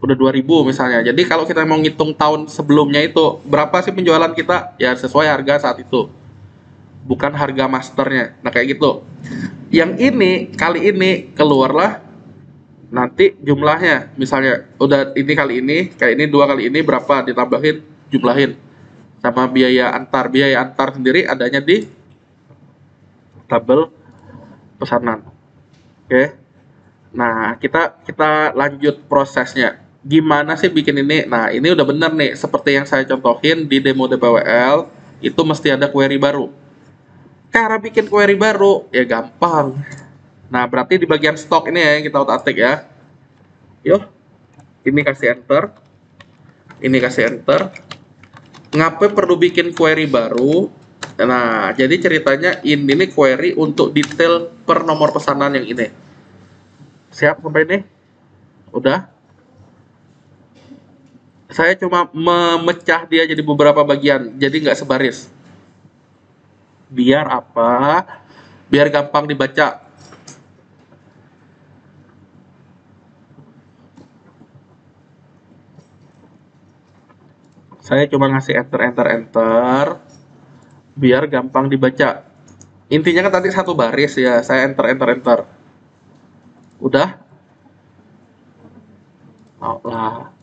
Udah 2000 misalnya. Jadi kalau kita mau ngitung tahun sebelumnya itu, berapa sih penjualan kita? Ya sesuai harga saat itu. Bukan harga masternya. Nah kayak gitu. Yang ini, kali ini keluarlah nanti jumlahnya. Misalnya udah ini kali ini, kayak ini 2 kali ini berapa, ditambahin, jumlahin. Sama biaya antar sendiri adanya di tabel pesanan. Oke. Nah, kita lanjut prosesnya. Gimana sih bikin ini? Nah, ini udah bener nih. Seperti yang saya contohin di demo DPWL, itu mesti ada query baru. Cara bikin query baru, ya gampang. Nah, berarti di bagian stok ini ya yang kita otak-atik ya. Yuk, ini kasih enter, ini kasih enter. Ngapain perlu bikin query baru? Nah, jadi ceritanya ini nih query untuk detail per nomor pesanan yang ini. Siap sampai ini? Udah? Saya cuma memecah dia jadi beberapa bagian, jadi nggak sebaris. Biar apa? Biar gampang dibaca. Saya cuma ngasih enter, enter, enter, biar gampang dibaca. Intinya kan tadi satu baris ya, saya enter, enter, enter. Udah? Oh lah.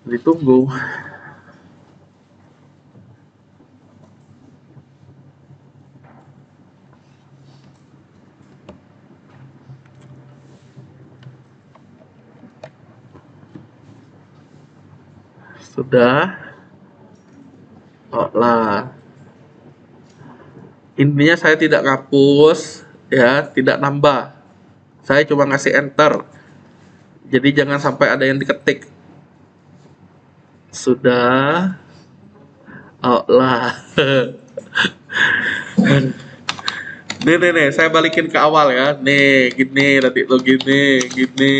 Ditunggu. Sudah. Oh lah. Intinya saya tidak ngapus, ya, tidak nambah. Saya cuma ngasih enter. Jadi jangan sampai ada yang diketik. Sudah. Oh lah. Nih, saya balikin ke awal ya. Nih, gini, nanti tuh gini, gini.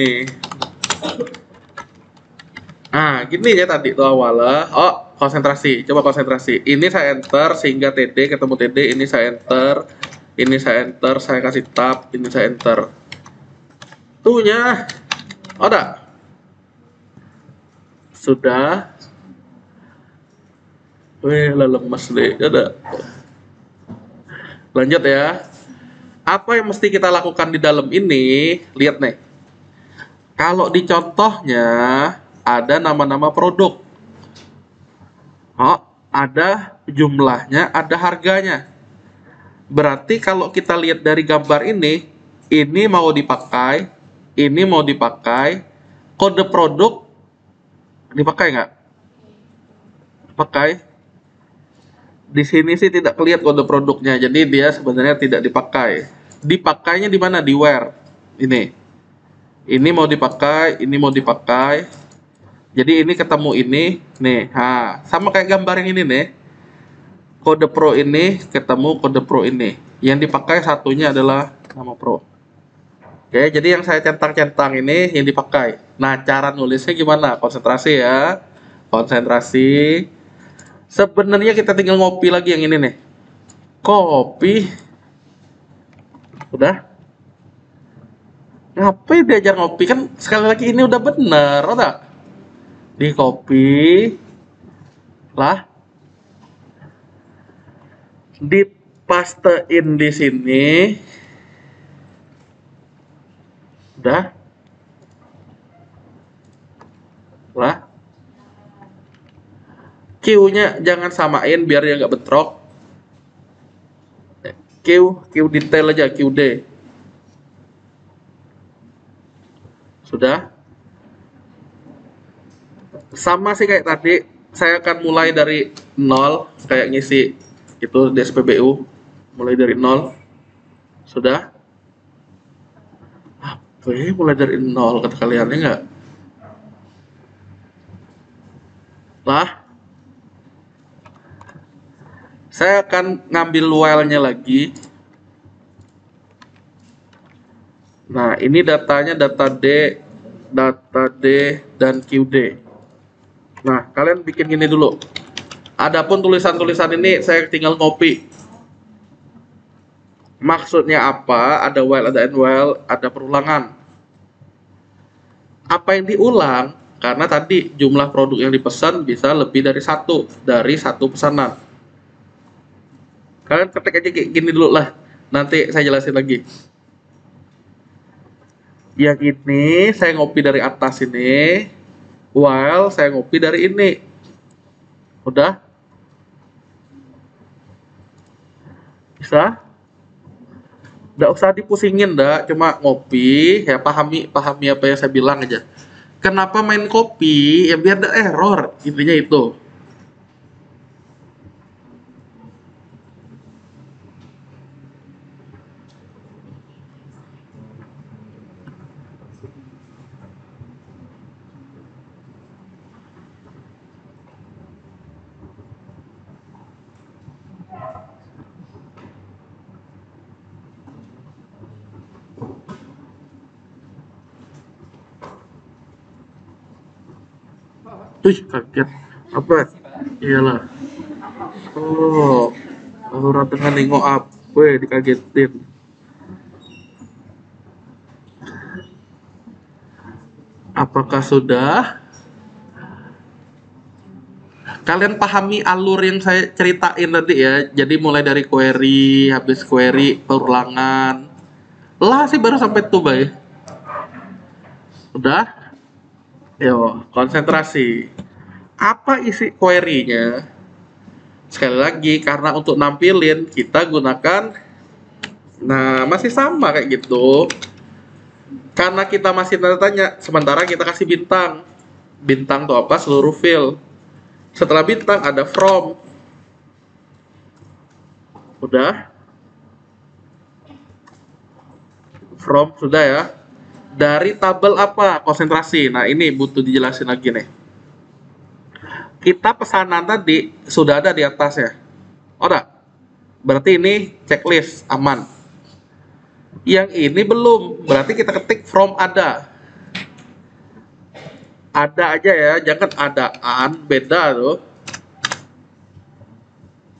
Nah, gini ya tadi tuh awalnya. Oh, konsentrasi. Coba konsentrasi. Ini saya enter sehingga TD ketemu TD. Ini saya enter. Ini saya enter. Saya kasih tab. Ini saya enter. Tuhnya. Oh, dah. Sudah. Wih, lah lemes deh. Udah. Lanjut ya. Apa yang mesti kita lakukan di dalam ini? Lihat nih. Kalau di contohnya ada nama-nama produk. Oh, ada jumlahnya, ada harganya. Berarti kalau kita lihat dari gambar ini mau dipakai, ini mau dipakai, kode produk dipakai nggak? Pakai. Di sini sih tidak kelihatan kode produknya, jadi dia sebenarnya tidak dipakai. Dipakainya di mana? Di where. Ini mau dipakai, ini mau dipakai. Jadi ini ketemu ini, nih. Ha, sama kayak gambar yang ini nih. Kode pro ini ketemu kode pro ini. Yang dipakai satunya adalah nama pro. Oke, jadi yang saya centang-centang ini yang dipakai. Nah, cara nulisnya gimana? Konsentrasi ya. Konsentrasi. Sebenarnya kita tinggal ngopi lagi yang ini nih. Copy. Udah. Ngapain diajar ngopi? Kan sekali lagi ini udah bener, udah. Di copy. Lah. Di pastein di sini. Udah. Lah. Q-nya jangan samain biar dia nggak bentrok. Q detail aja, QD. Sudah. Sama sih kayak tadi, saya akan mulai dari 0, kayak ngisi itu di SPBU. Mulai dari 0. Sudah. Apa ya, mulai dari 0, kata kaliannya nggak? Lah. Saya akan ngambil while-nya lagi. Nah, ini datanya data D, dan QD. Nah, kalian bikin gini dulu. Adapun tulisan-tulisan ini saya tinggal copy. Maksudnya apa? Ada while, ada end while, ada perulangan. Apa yang diulang? Karena tadi jumlah produk yang dipesan bisa lebih dari satu pesanan. Kalian ketik aja kayak gini dulu lah. Nanti saya jelasin lagi. Yang ini saya ngopi dari atas ini. While saya ngopi dari ini. Udah? Bisa? Nggak usah dipusingin dah, cuma ngopi, ya pahami apa yang saya bilang aja. Kenapa main kopi? Ya biar ada error, intinya itu. Wih, kaget. Apa? Iyalah. Oh, orang tengah nengok apa? Dikagetin. Apakah sudah? Kalian pahami alur yang saya ceritain tadi ya? Jadi mulai dari query, habis query, perulangan. Lah sih baru sampai tuh, Bay. Udah? Yo, konsentrasi. Apa isi query-nya? Sekali lagi, karena untuk nampilin, kita gunakan, nah masih sama kayak gitu. Karena kita masih tanda tanya, sementara kita kasih bintang. Bintang tuh apa? Seluruh field. Setelah bintang ada from. Udah? From sudah ya. Dari tabel apa? Konsentrasi. Nah ini butuh dijelasin lagi nih. Kita pesanan tadi sudah ada di atas ya. Oh enggak? Berarti ini checklist aman. Yang ini belum, berarti kita ketik from ada. Ada aja ya, jangan adaan, beda tuh.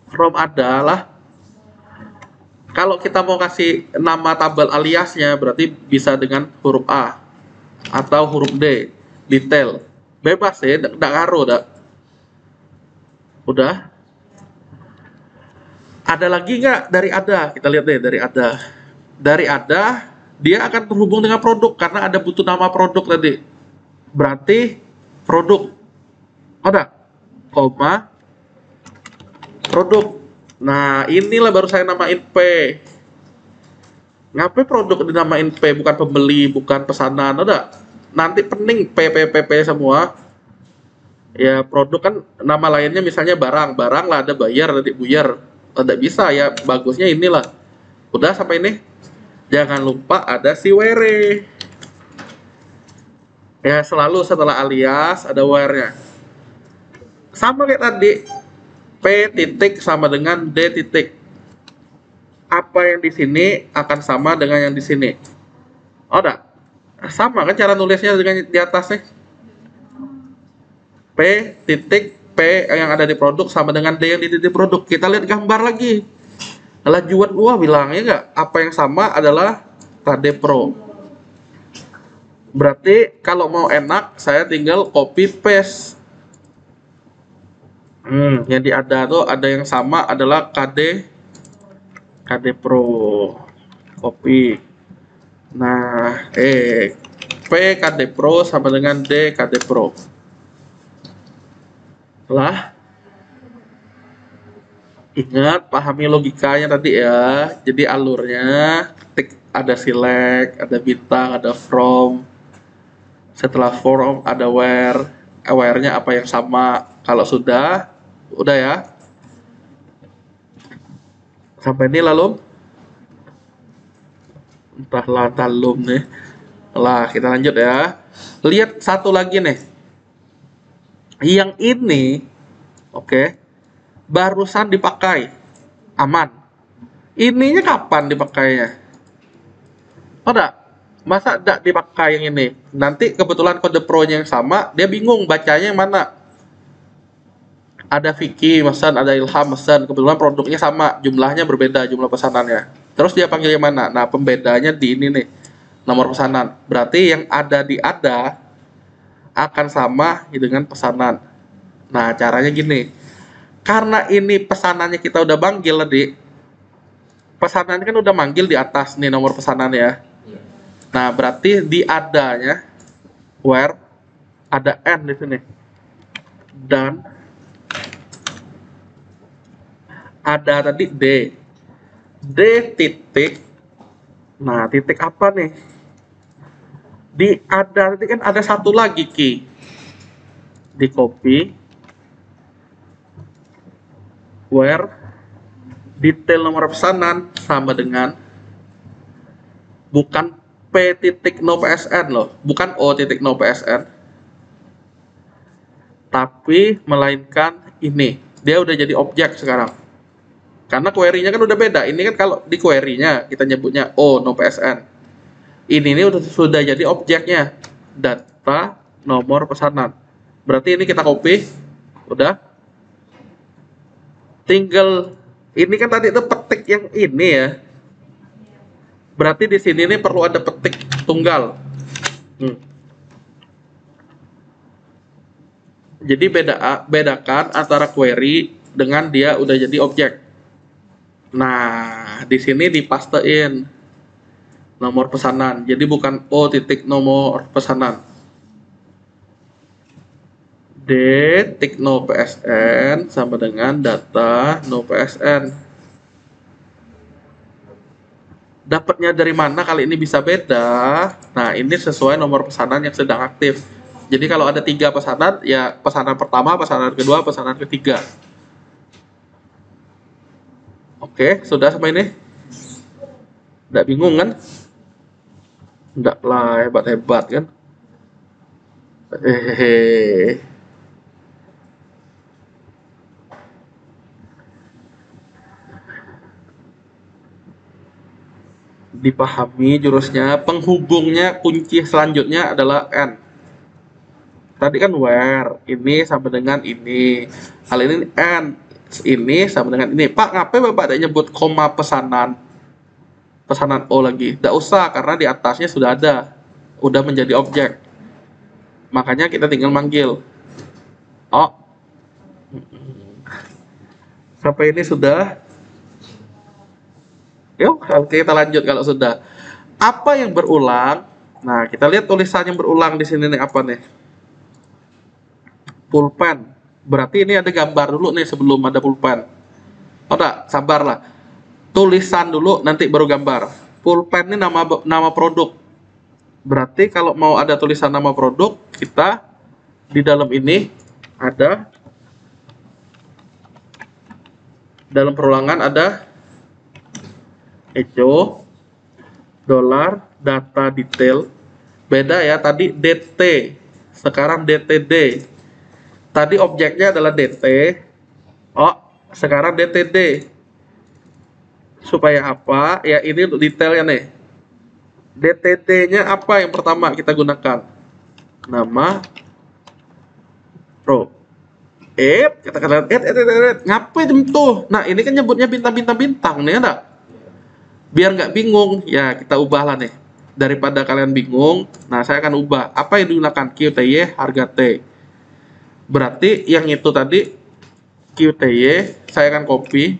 From ada lah. Kalau kita mau kasih nama tabel aliasnya, berarti bisa dengan huruf A atau huruf D, detail. Bebas ya, enggak ngaruh dah. Udah? Ada lagi nggak dari ada? Kita lihat deh dari ada. Dari ada, dia akan terhubung dengan produk karena ada butuh nama produk tadi. Berarti produk. Ada? Koma. Produk. Nah, inilah baru saya namain P. Ngapain produk dinamain P? Bukan pembeli, bukan pesanan. Ada? Nanti pening P semua. Ya, produk kan nama lainnya misalnya barang. Barang lah ada bayar, nanti buyar. Tidak bisa ya, bagusnya inilah. Udah sampai ini? Jangan lupa ada si where. Ya, selalu setelah alias ada where-nya. Sama kayak tadi. P titik sama dengan D titik. Apa yang di sini akan sama dengan yang di sini. Oh, enggak? Sama kan cara nulisnya dengan di atasnya. P titik P yang ada di produk sama dengan D yang di titik produk. Kita lihat gambar lagi. Lajuan gua bilangnya nggak, apa yang sama adalah KD Pro. Berarti kalau mau enak saya tinggal copy paste. Yang ada tuh ada yang sama adalah KD Pro. Copy. Nah, P KD Pro sama dengan D KD Pro. Lah, ingat, pahami logikanya tadi ya. Jadi alurnya, ketik ada select, ada bintang, ada from. Setelah from ada where. Where-nya apa yang sama. Kalau sudah ya. Sampai ini lalu. Entahlah talum nih. Lah, kita lanjut ya. Lihat satu lagi nih. Yang ini, oke. Barusan dipakai, aman. Ininya kapan dipakainya? Oh enggak, masa enggak dipakai yang ini? Nanti kebetulan kode pro-nya yang sama, dia bingung bacanya yang mana. Ada Vicky pesan, ada Ilham pesan, kebetulan produknya sama, jumlahnya berbeda, jumlah pesanannya. Terus dia panggil yang mana? Nah, pembedanya di ini nih, nomor pesanan. Berarti yang ada di ada akan sama dengan pesanan. Nah, caranya gini. Karena ini pesanannya kita udah manggil tadi. Pesanannya kan udah manggil di atas nih nomor pesanannya ya. Nah, berarti di adanya where ada n di sini. Dan ada tadi D. D titik. Nah, titik apa nih? Di ada tadi kan ada satu lagi key. Di copy. Where detail nomor pesanan sama dengan bukan P titik no PSN loh, bukan O titik no PSN, tapi melainkan ini. Dia udah jadi objek sekarang. Karena query-nya kan udah beda. Ini kan kalau di query-nya kita nyebutnya O no PSN. Ini udah sudah jadi objeknya, data nomor pesanan. Berarti ini kita copy. Udah. Tinggal ini kan tadi itu petik yang ini ya. Berarti di sini nih perlu ada petik tunggal. Jadi bedakan antara query dengan dia udah jadi objek. Nah, di sini dipastein nomor pesanan. Jadi bukan O titik nomor pesanan. D titik no PSN sama dengan data no PSN. Dapatnya dari mana kali ini bisa beda? Nah, ini sesuai nomor pesanan yang sedang aktif. Jadi kalau ada 3 pesanan, ya pesanan pertama, pesanan kedua, pesanan ketiga. Oke, sudah sampai ini? Nggak bingung kan? Nggak lah, hebat-hebat kan? Hehehe. Dipahami jurusnya, penghubungnya kunci selanjutnya adalah and. Tadi kan where, ini sama dengan ini. Hal ini and, ini sama dengan ini. Pak, ngapain Bapak ada nyebut koma pesanan? Pesanan O lagi. Tidak usah, karena di atasnya sudah ada. Udah menjadi objek. Makanya kita tinggal manggil. Oh. Sampai ini sudah. Yuk, kita lanjut kalau sudah. Apa yang berulang? Nah, kita lihat tulisan yang berulang di sini nih apa nih? Pulpen. Berarti ini ada gambar dulu nih sebelum ada pulpen. Oh enggak, sabarlah. Tulisan dulu nanti baru gambar. Pulpen ini nama produk. Berarti kalau mau ada tulisan nama produk, kita di dalam ini ada dalam perulangan ada echo dolar data detail. Beda ya, tadi DT, sekarang DTD. Tadi objeknya adalah DT. Oh, sekarang DTD. Supaya apa? Ya ini untuk detailnya nih. DTD-nya apa yang pertama kita gunakan? Nama pro. Kata-kata ngapain tuh? Nah, ini kan nyebutnya bintang-bintang nih, ada? Biar nggak bingung, ya kita ubahlah nih. Daripada kalian bingung, nah saya akan ubah. Apa yang digunakan? QTY harga T. Berarti yang itu tadi QTY, saya akan copy.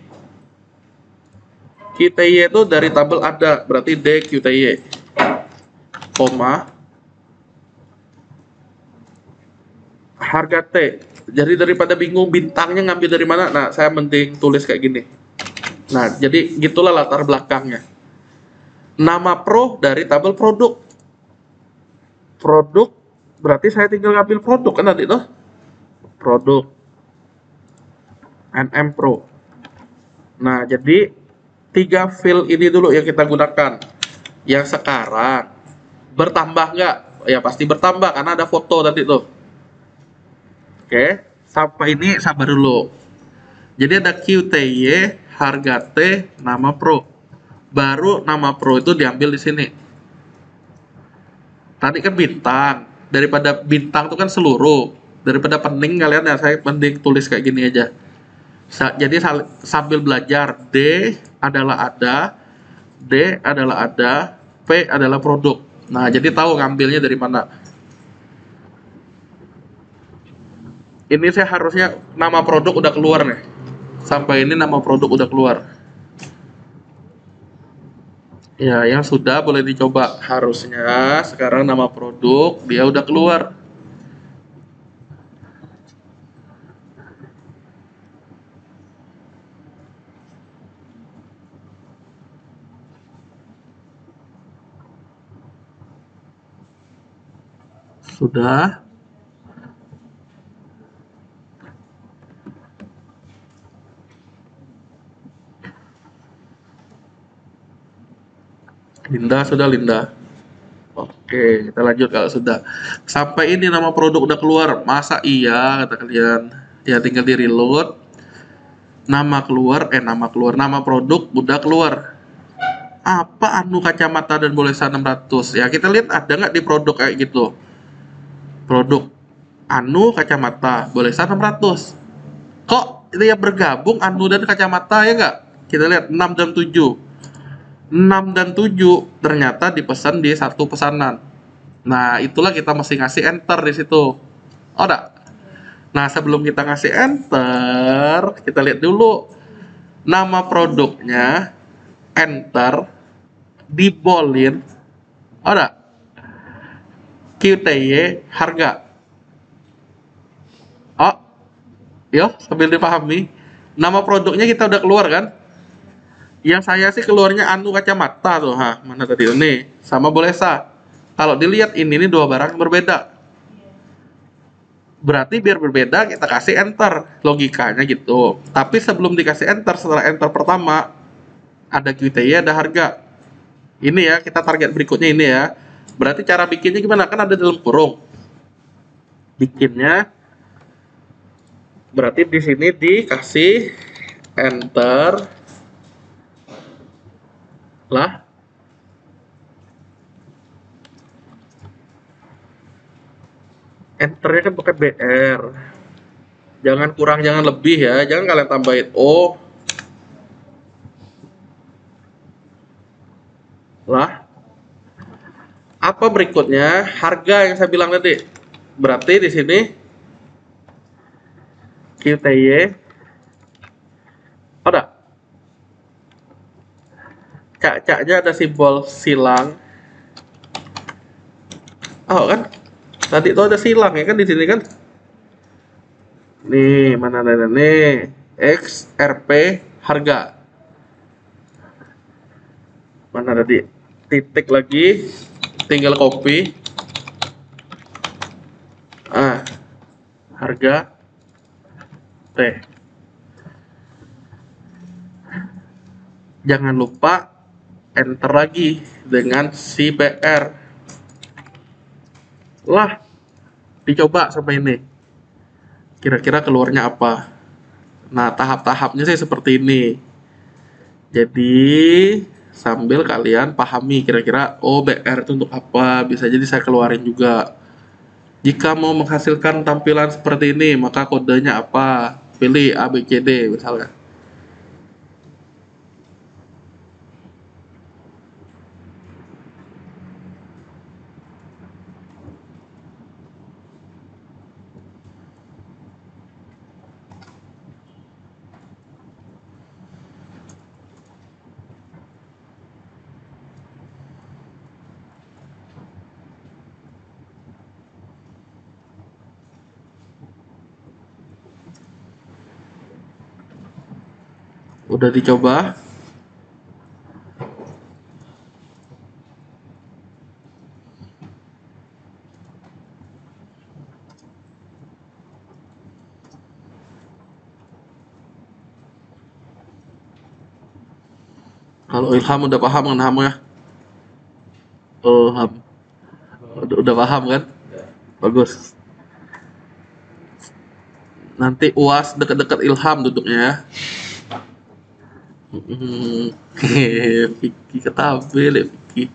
QTY itu dari tabel ada, berarti D QTY, koma, harga T. Jadi daripada bingung bintangnya ngambil dari mana, nah saya mending tulis kayak gini. Nah, jadi gitulah latar belakangnya. Nama pro dari tabel produk. Produk, berarti saya tinggal ngambil produk kan tadi tuh. Produk NM Pro. Nah, jadi 3 field ini dulu yang kita gunakan. Yang sekarang bertambah nggak? Ya pasti bertambah karena ada foto tadi tuh. Oke, sampai ini sabar dulu. Jadi ada QTY, harga T, nama Pro. Baru nama Pro itu diambil di sini. Tadi kan bintang. Daripada bintang itu kan seluruh. Daripada pening kalian ya, saya mending tulis kayak gini aja. Jadi sambil belajar, D adalah ada, D adalah ada, P adalah produk. Nah, jadi tahu ngambilnya dari mana. Ini saya harusnya nama produk udah keluar nih. Sampai ini nama produk udah keluar. Ya, yang sudah boleh dicoba. Harusnya sekarang nama produk dia udah keluar. Sudah. Linda, sudah Linda. Oke, kita lanjut kalau sudah. Sampai ini nama produk udah keluar. Masa iya kata kalian? Ya tinggal di reload. Nama keluar, nama produk udah keluar. Apa anu kacamata dan bolesa 600? Ya kita lihat ada nggak di produk kayak gitu. Produk anu kacamata, boleh 600. Kok dia bergabung anu dan kacamata ya nggak? Kita lihat 6 dan 7. 6 dan 7 ternyata dipesan di satu pesanan. Nah, itulah kita mesti ngasih enter di situ. Oh, enggak? Nah, sebelum kita ngasih enter, kita lihat dulu nama produknya, enter, dibolin, oh enggak? QTY harga. Oh, yuk sambil dipahami. Nama produknya kita udah keluar kan? Yang saya sih keluarnya anu kacamata tuh, mana tadi ini sama Bolesa. Kalau dilihat ini dua barang yang berbeda. Berarti biar berbeda kita kasih enter, logikanya gitu. Tapi sebelum dikasih enter, setelah enter pertama ada QTY, ada harga. Ini ya, kita target berikutnya ini ya. Berarti cara bikinnya gimana? Kan ada dalam kurung. Bikinnya berarti di sini dikasih enter lah. Enternya kan pakai BR. Jangan kurang, jangan lebih ya. Jangan kalian tambahin O. Lah. Apa berikutnya? Harga yang saya bilang tadi. Berarti di sini QTY. Ada. Cak-caknya ada simbol silang. Oh kan? Tadi itu ada silang ya kan di sini kan? Nih, mana ada nih? XRP harga. Mana tadi? Titik lagi, tinggal copy. Harga T. Jangan lupa enter lagi dengan si BR. Lah, dicoba sampai ini. Kira-kira keluarnya apa? Nah, tahap-tahapnya sih seperti ini. Jadi, sambil kalian pahami kira-kira BR itu untuk apa, bisa jadi saya keluarin juga. Jika mau menghasilkan tampilan seperti ini, maka kodenya apa? Pilih A, B, C, D misalnya. Udah dicoba? Kalau Ilham udah paham kan Ham ya? Oh, Ham. Udah paham kan? Bagus. Nanti UAS deket-deket Ilham duduknya ya. Vicky ketabil ya Vicky.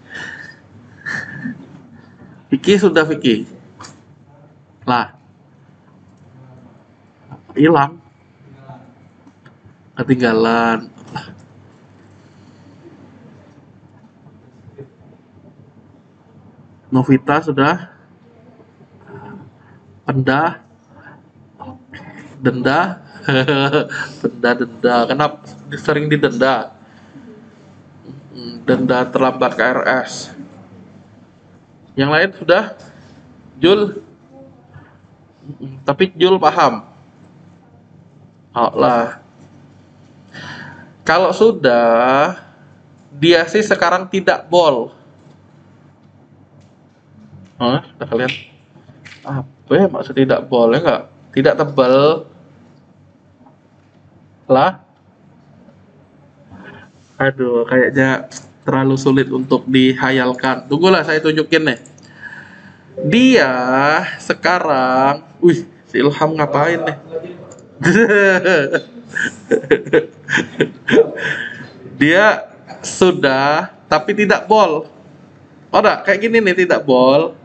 Vicky sudah Vicky. Lah. Hilang. Ketinggalan. Novita sudah. Penda. Denda. Denda. Kenapa sering didenda? Denda terlambat KRS. Yang lain sudah? Jul? Tapi Jul paham? Oh lah. Kalau sudah, dia sih sekarang tidak bol. Udah kalian? Apa ya maksud tidak boleh nggak? Tidak tebal lah. Aduh, kayaknya terlalu sulit untuk dihayalkan. Tunggulah saya tunjukin nih. Dia sekarang, si Ilham ngapain nih? Dia sudah, tapi tidak bol. Oh, enggak, kayak gini nih tidak bol.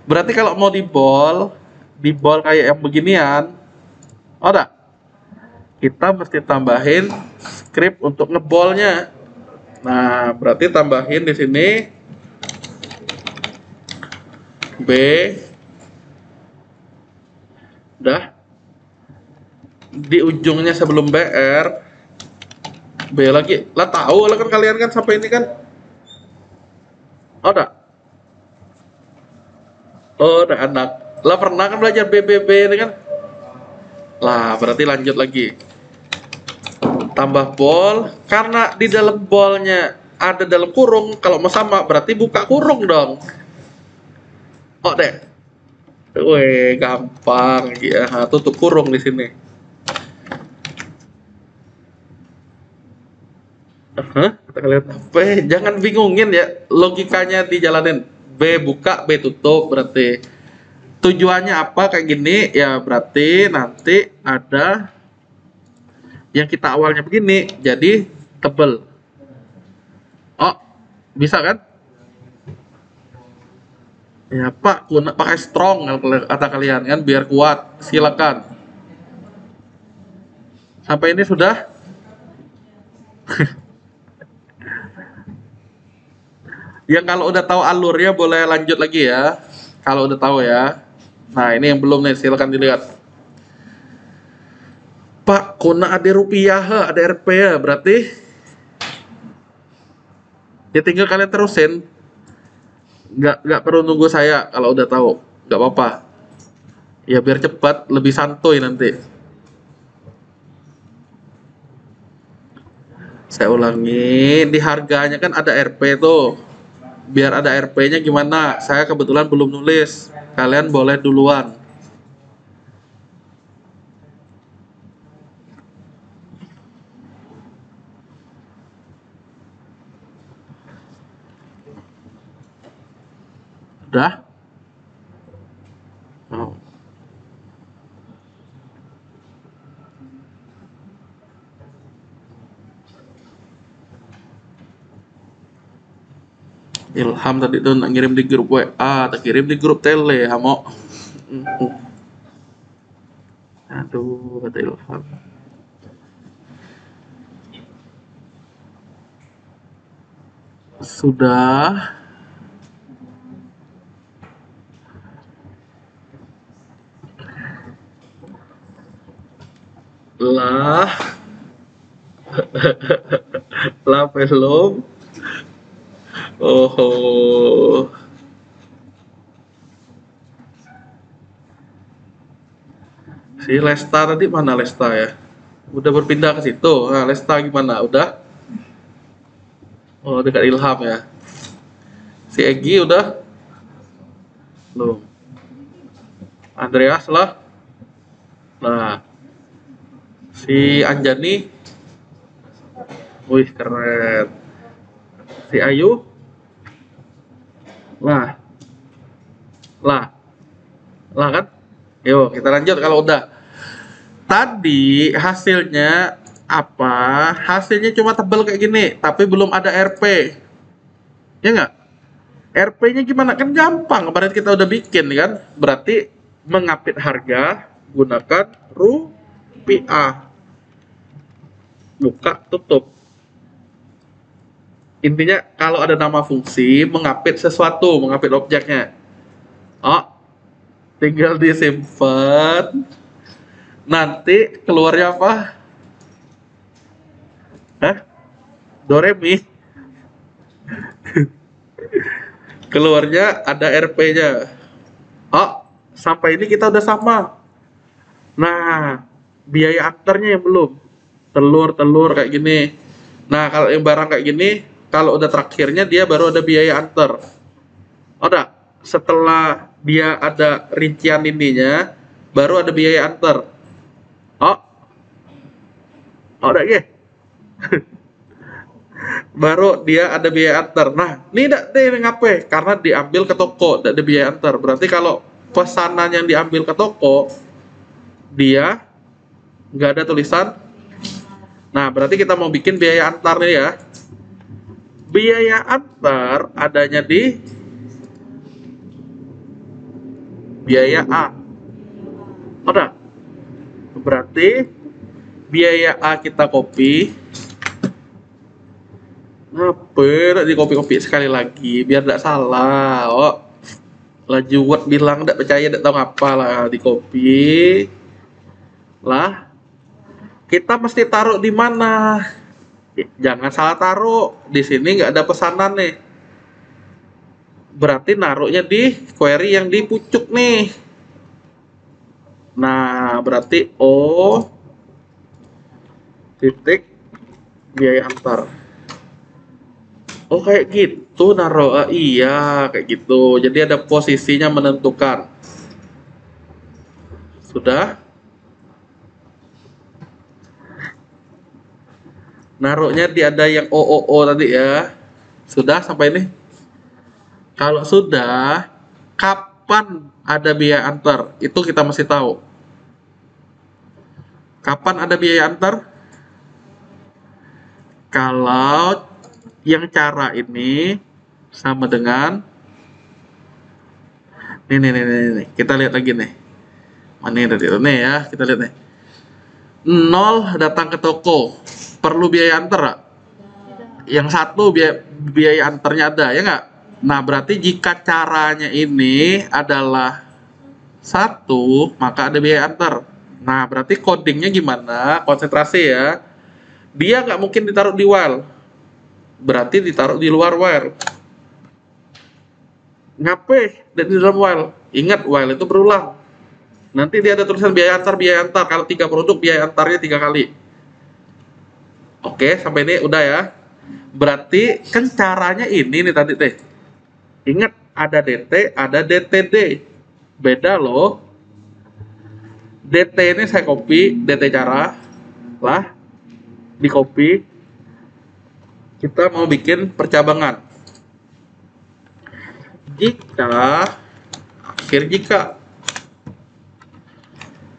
Berarti kalau mau di bol, di bol kayak yang beginian, oh enggak, kita mesti tambahin script untuk ngebolnya. Nah, berarti tambahin di sini B, udah di ujungnya sebelum BR, B lagi lah, tahu lah kan kalian kan sampai ini kan, oh enggak, oh udah anak lah pernah kan belajar BBB ini kan, lah berarti lanjut lagi, tambah bol, karena di dalam bolnya ada dalam kurung, kalau mau sama berarti buka kurung dong. Oh deh, weh gampang ya, nah, tutup kurung di sini. Kata kalian apa? Jangan bingungin ya, logikanya dijalanin. B buka, B tutup, berarti tujuannya apa kayak gini ya, berarti nanti ada yang kita awalnya begini jadi tebel. Oh, bisa kan? Ya Pak, pakai strong kata kalian kan biar kuat. Silakan. Sampai ini sudah? Yang kalau udah tahu alurnya boleh lanjut lagi ya. Kalau udah tahu ya. Nah, ini yang belum nih, silakan dilihat. Pak, kuna ada rupiah, ada RP ya, berarti ya tinggal kalian terusin. Nggak perlu nunggu saya kalau udah tahu, nggak apa-apa. Ya biar cepat, lebih santuy nanti. Saya ulangi, di harganya kan ada RP tuh. Biar ada RP-nya gimana? Saya kebetulan belum nulis. Kalian boleh duluan. Udah? Oh. Ilham tadi tuh ngirim di grup WA, tak kirim di grup tele, hamo. Aduh, kata Ilham. Sudah. Lah. Lah belum. Oh. Si Lesta tadi mana Lesta ya? Udah berpindah ke situ. Nah, Lesta gimana? Udah? Oh, dekat Ilham ya. Si Egi udah? Belum. Andreas lah. Nah, si Anjani. Wih, keren. Si Ayu. Lah. Lah. Lah kan? Yuk, kita lanjut kalau udah. Tadi hasilnya apa? Hasilnya cuma tebel kayak gini, tapi belum ada RP. Ya nggak? RP-nya gimana? Kan gampang, berarti kita udah bikin kan? Berarti mengapit harga gunakan rupiah. Buka, tutup. Intinya kalau ada nama fungsi, mengapit sesuatu, mengapit objeknya. Oh, tinggal disimpan. Nanti keluarnya apa? Hah? Doremi. Keluarnya ada RP-nya. Oh, sampai ini kita udah sama. Nah, biaya aktornya yang belum. Telur kayak gini. Nah, kalau yang barang kayak gini, kalau udah terakhirnya dia baru ada biaya antar. Oh, enggak. Setelah dia ada rincian ininya, baru ada biaya antar. Oh, udah ya. Baru dia ada biaya antar. Nah, ini tidak deh ngapain? Karena diambil ke toko, tidak ada biaya antar. Berarti kalau pesanan yang diambil ke toko, dia nggak ada tulisan. Nah, berarti kita mau bikin biaya antarnya ya. Biaya antar adanya di biaya A. Udah. Berarti biaya A kita copy. Ngapa di copy-copy sekali lagi biar tidak salah. Oh, laju buat bilang tidak percaya, tidak tahu apa lah, di copy lah. Kita mesti taruh di mana? Jangan salah taruh. Di sini nggak ada pesanan nih. Berarti naruhnya di query yang di pucuk nih. Nah, berarti O titik biaya antar. Oh, kayak gitu naruh. Iya, kayak gitu. Jadi ada posisinya menentukan. Sudah? Naruhnya di ada yang OOO tadi ya. Sudah sampai ini? Kalau sudah, kapan ada biaya antar? Itu kita mesti tahu. Kapan ada biaya antar? Kalau yang cara ini sama dengan nih. Kita lihat lagi nih. Mana tadi? Nih ya, kita lihat nih. 0 datang ke toko. Perlu biaya antar nggak? Yang satu biaya antarnya ada, ya nggak? Nah, berarti jika caranya ini adalah 1, maka ada biaya antar. Nah, berarti codingnya gimana? Konsentrasi ya. Dia nggak mungkin ditaruh di while. Berarti ditaruh di luar while. Ngapain? Dan di dalam while. Ingat, while itu berulang. Nanti dia ada tulisan biaya antar. Kalau 3 produk, biaya antarnya 3 kali. Oke, sampai ini udah ya. Berarti kan caranya ini nih tadi teh. Ingat, ada DT, ada DTD. Beda loh. DT ini saya copy, DT cara lah, di copy. Kita mau bikin percabangan.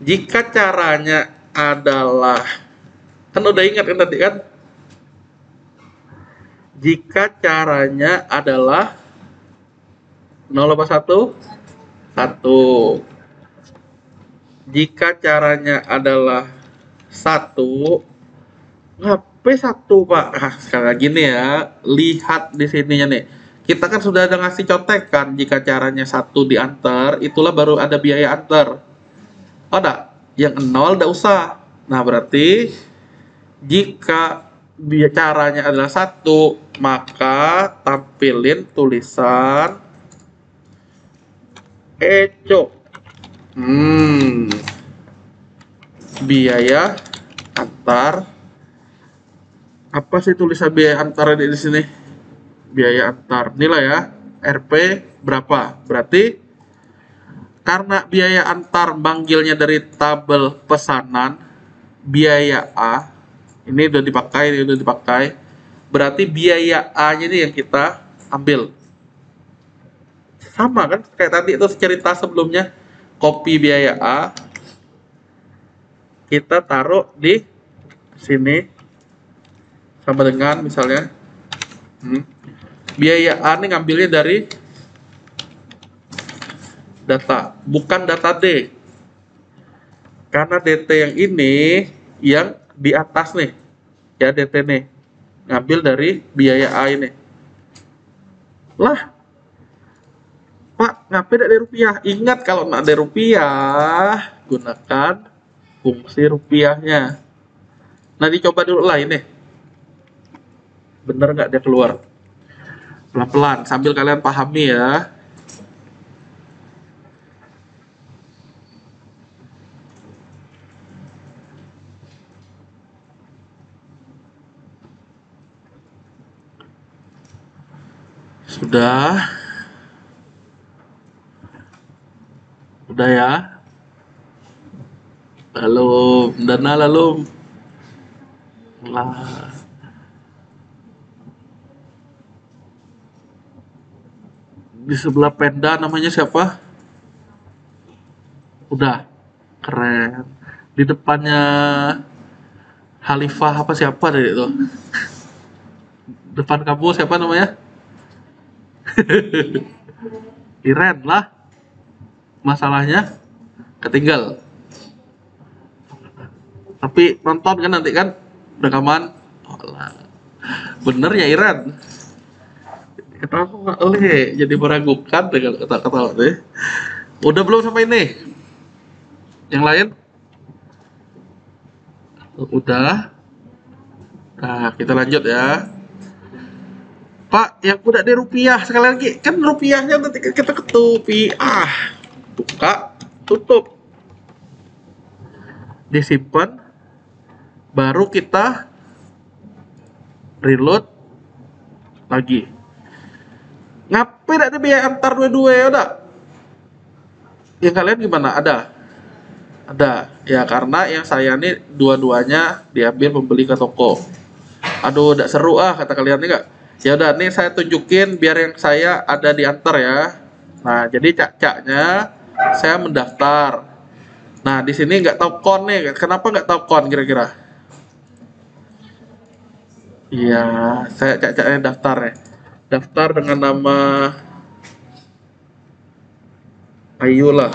Jika caranya adalah, kan udah ingat kan tadi kan? Jika caranya adalah 0,1, 1. Jika caranya adalah 1, ngapain 1 Pak? Nah, sekali lagi nih ya, lihat di sininya nih. Kita kan sudah ada ngasih contekan, jika caranya 1 diantar, itulah baru ada biaya antar. Ada? Yang 0 enggak usah. Nah, berarti jika caranya adalah 1, maka tampilin tulisan eco. Biaya antar. Apa sih tulisan biaya antar di sini? Biaya antar nilai ya. RP berapa? Berarti karena biaya antar manggilnya dari tabel pesanan, biaya A ini udah dipakai. Berarti biaya A-nya ini yang kita ambil. Sama kan kayak tadi itu cerita sebelumnya, copy biaya A kita taruh di sini sama dengan misalnya biaya A ini ngambilnya dari data, bukan data D. Karena DT yang ini yang di atas nih, ya DT nih, ngambil dari biaya A ini. Lah, Pak, ngapain ada rupiah? Ingat kalau nggak ada rupiah, gunakan fungsi rupiahnya. Nah, dicoba dulu lah ini. Bener nggak dia keluar? Pelan-pelan, sambil kalian pahami ya. Sudah ya. Dana lalu lah. Di sebelah Penda namanya siapa? Udah, keren. Di depannya Khalifah apa siapa tadi itu? Depan kamu siapa namanya? Iren lah. Masalahnya ketinggal. Tapi nonton kan nanti kan rekaman. Alah, bener ya Iran. Kenapa nggak oleh jadi meragukan dengan kata-kata deh. Udah belum sampai ini? Yang lain? Udah. Nah, kita lanjut ya. Pak, yang udah di rupiah sekali lagi. Kan rupiahnya nanti kita ketupi. Buka, tutup. Disimpan. Baru kita reload lagi. Ngapain ada biaya antar dua-dua ya udah? Yang kalian gimana? Ada. Ya karena yang saya nih dua-duanya diambil pembeli ke toko. Aduh, udah seru kata kalian nih enggak? Ya udah nih saya tunjukin biar yang saya ada diantar ya. Nah, jadi cak-caknya saya mendaftar. Nah, di sini nggak Topcon nih. Kenapa nggak Topcon kira-kira? Iya, saya cak-caknya daftar ya. Daftar dengan nama Ayu lah.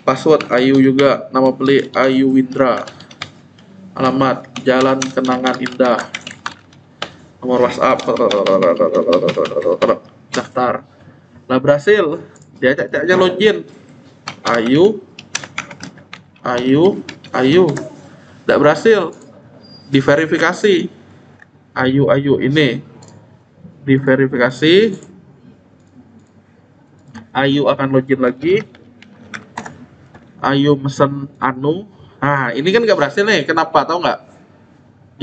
Password Ayu juga. Nama beli Ayu Windra. Alamat Jalan Kenangan Indah. Nomor WhatsApp. Daftar. Lah berhasil. Dia cak-caknya login. Ayu. Tidak berhasil. Diverifikasi. Ayu ini. Diverifikasi. Ayu akan login lagi. Ayu mesen anu. Nah, ini kan nggak berhasil nih. Kenapa? Tahu nggak?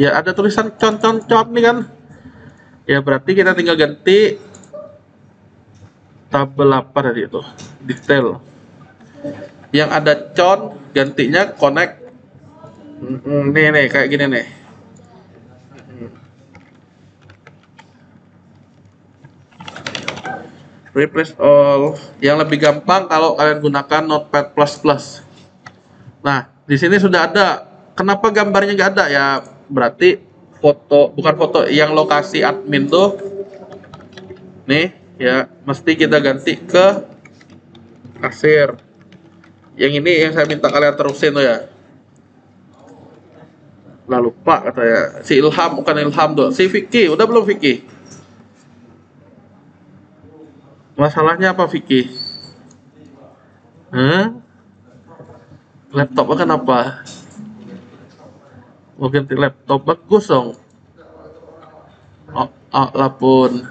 Ya ada tulisan con nih kan. Ya berarti kita tinggal ganti tabel apa tadi itu? Detail. Yang ada con gantinya connect. Nih kayak gini nih. Replace all. Yang lebih gampang kalau kalian gunakan Notepad++. Nah, di sini sudah ada. Kenapa gambarnya nggak ada? Ya berarti bukan foto yang lokasi admin tuh. Nih, ya mesti kita ganti ke kasir. Yang ini yang saya minta kalian terusin tuh ya. Lah lupa katanya. Si Ilham bukan Ilham tuh. Si Vicky, udah belum Vicky? Masalahnya apa Vicky? Laptopnya kenapa? Mau ganti laptop bagus dong. Lapun.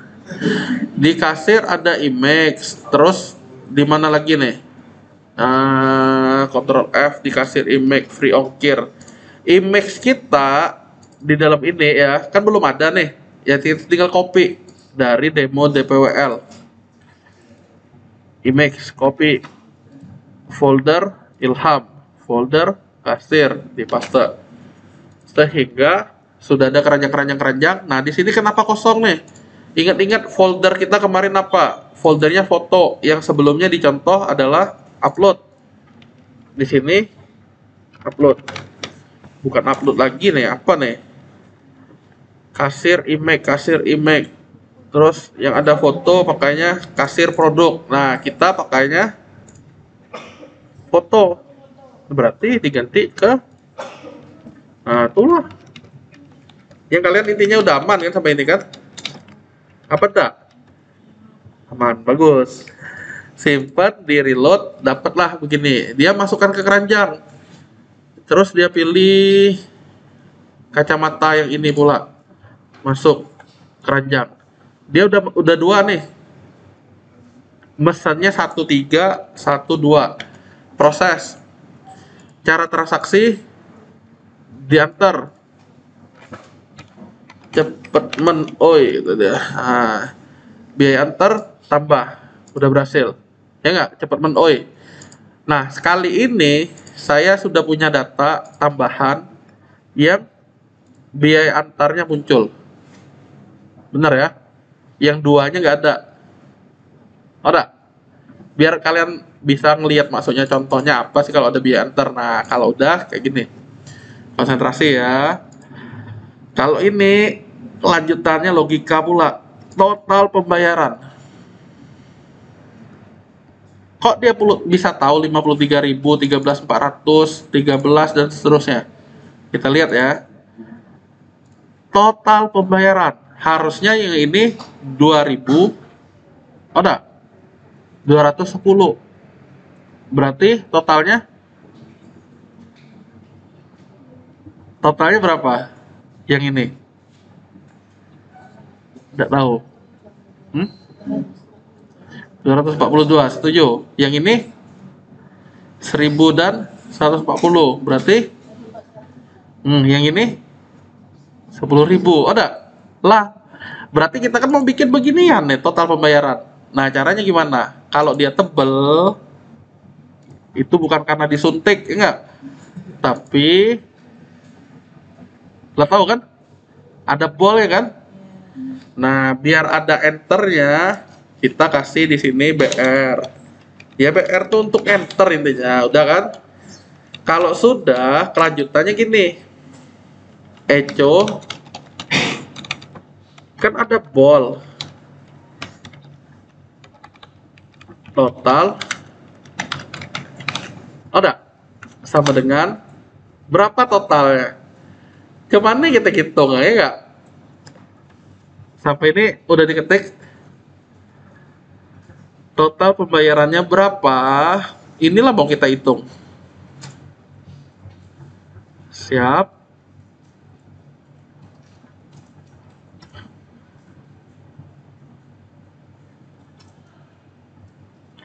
Di kasir ada Image. Terus di mana lagi nih? Ctrl F di kasir Image free ongkir. Image kita di dalam ini ya kan belum ada nih. Ya tinggal copy dari demo DPWL. Image copy folder Ilham, folder kasir dipaste. Sehingga sudah ada keranjang. Nah, di sini kenapa kosong nih? Ingat-ingat folder kita kemarin apa? Foldernya foto. Yang sebelumnya dicontoh adalah upload. Di sini upload. Bukan upload lagi nih, apa nih? Kasir image. Terus yang ada foto pakainya kasir produk. Nah, kita pakainya foto. Berarti diganti ke itulah. Yang kalian intinya udah aman kan sampai ini kan? Apa tak? Aman, bagus. Simpan, di reload, dapatlah begini. Dia masukkan ke keranjang. Terus dia pilih kacamata yang ini pula. Masuk keranjang. Dia udah dua nih. Mesennya 1312. Proses. Cara transaksi diantar. Cepet itu dia. Biaya antar tambah. Udah berhasil. Ya nggak? Cepet Nah, sekali ini saya sudah punya data tambahan yang biaya antarnya muncul. Benar ya? Yang duanya nggak ada. Biar kalian bisa ngelihat maksudnya contohnya apa sih kalau ada biaya antar. Nah, kalau udah kayak gini. Konsentrasi ya. Kalau ini lanjutannya logika pula. Total pembayaran. Kok dia bisa tahu 53.000, 13.400, 13 dan seterusnya? Kita lihat ya. Total pembayaran. Harusnya yang ini 2000. Oh, enggak. 210. Berarti totalnya berapa? Yang ini. Enggak tahu. 242, setuju. Yang ini 1000 dan 140. Berarti yang ini 10.000. Ada lah. Berarti kita kan mau bikin beginian nih total pembayaran. Nah, caranya gimana? Kalau dia tebel, itu bukan karena disuntik, enggak. Tapi lo tahu kan? Ada bolnya kan? Nah, biar ada enternya, kita kasih di sini BR. Ya, BR tuh untuk enter intinya, udah kan? Kalau sudah, kelanjutannya gini. Echo kan ada bol total ada sama dengan berapa totalnya. Kemana kita hitung ya enggak? Sampai ini udah diketik total pembayarannya berapa. Inilah mau kita hitung. Siap.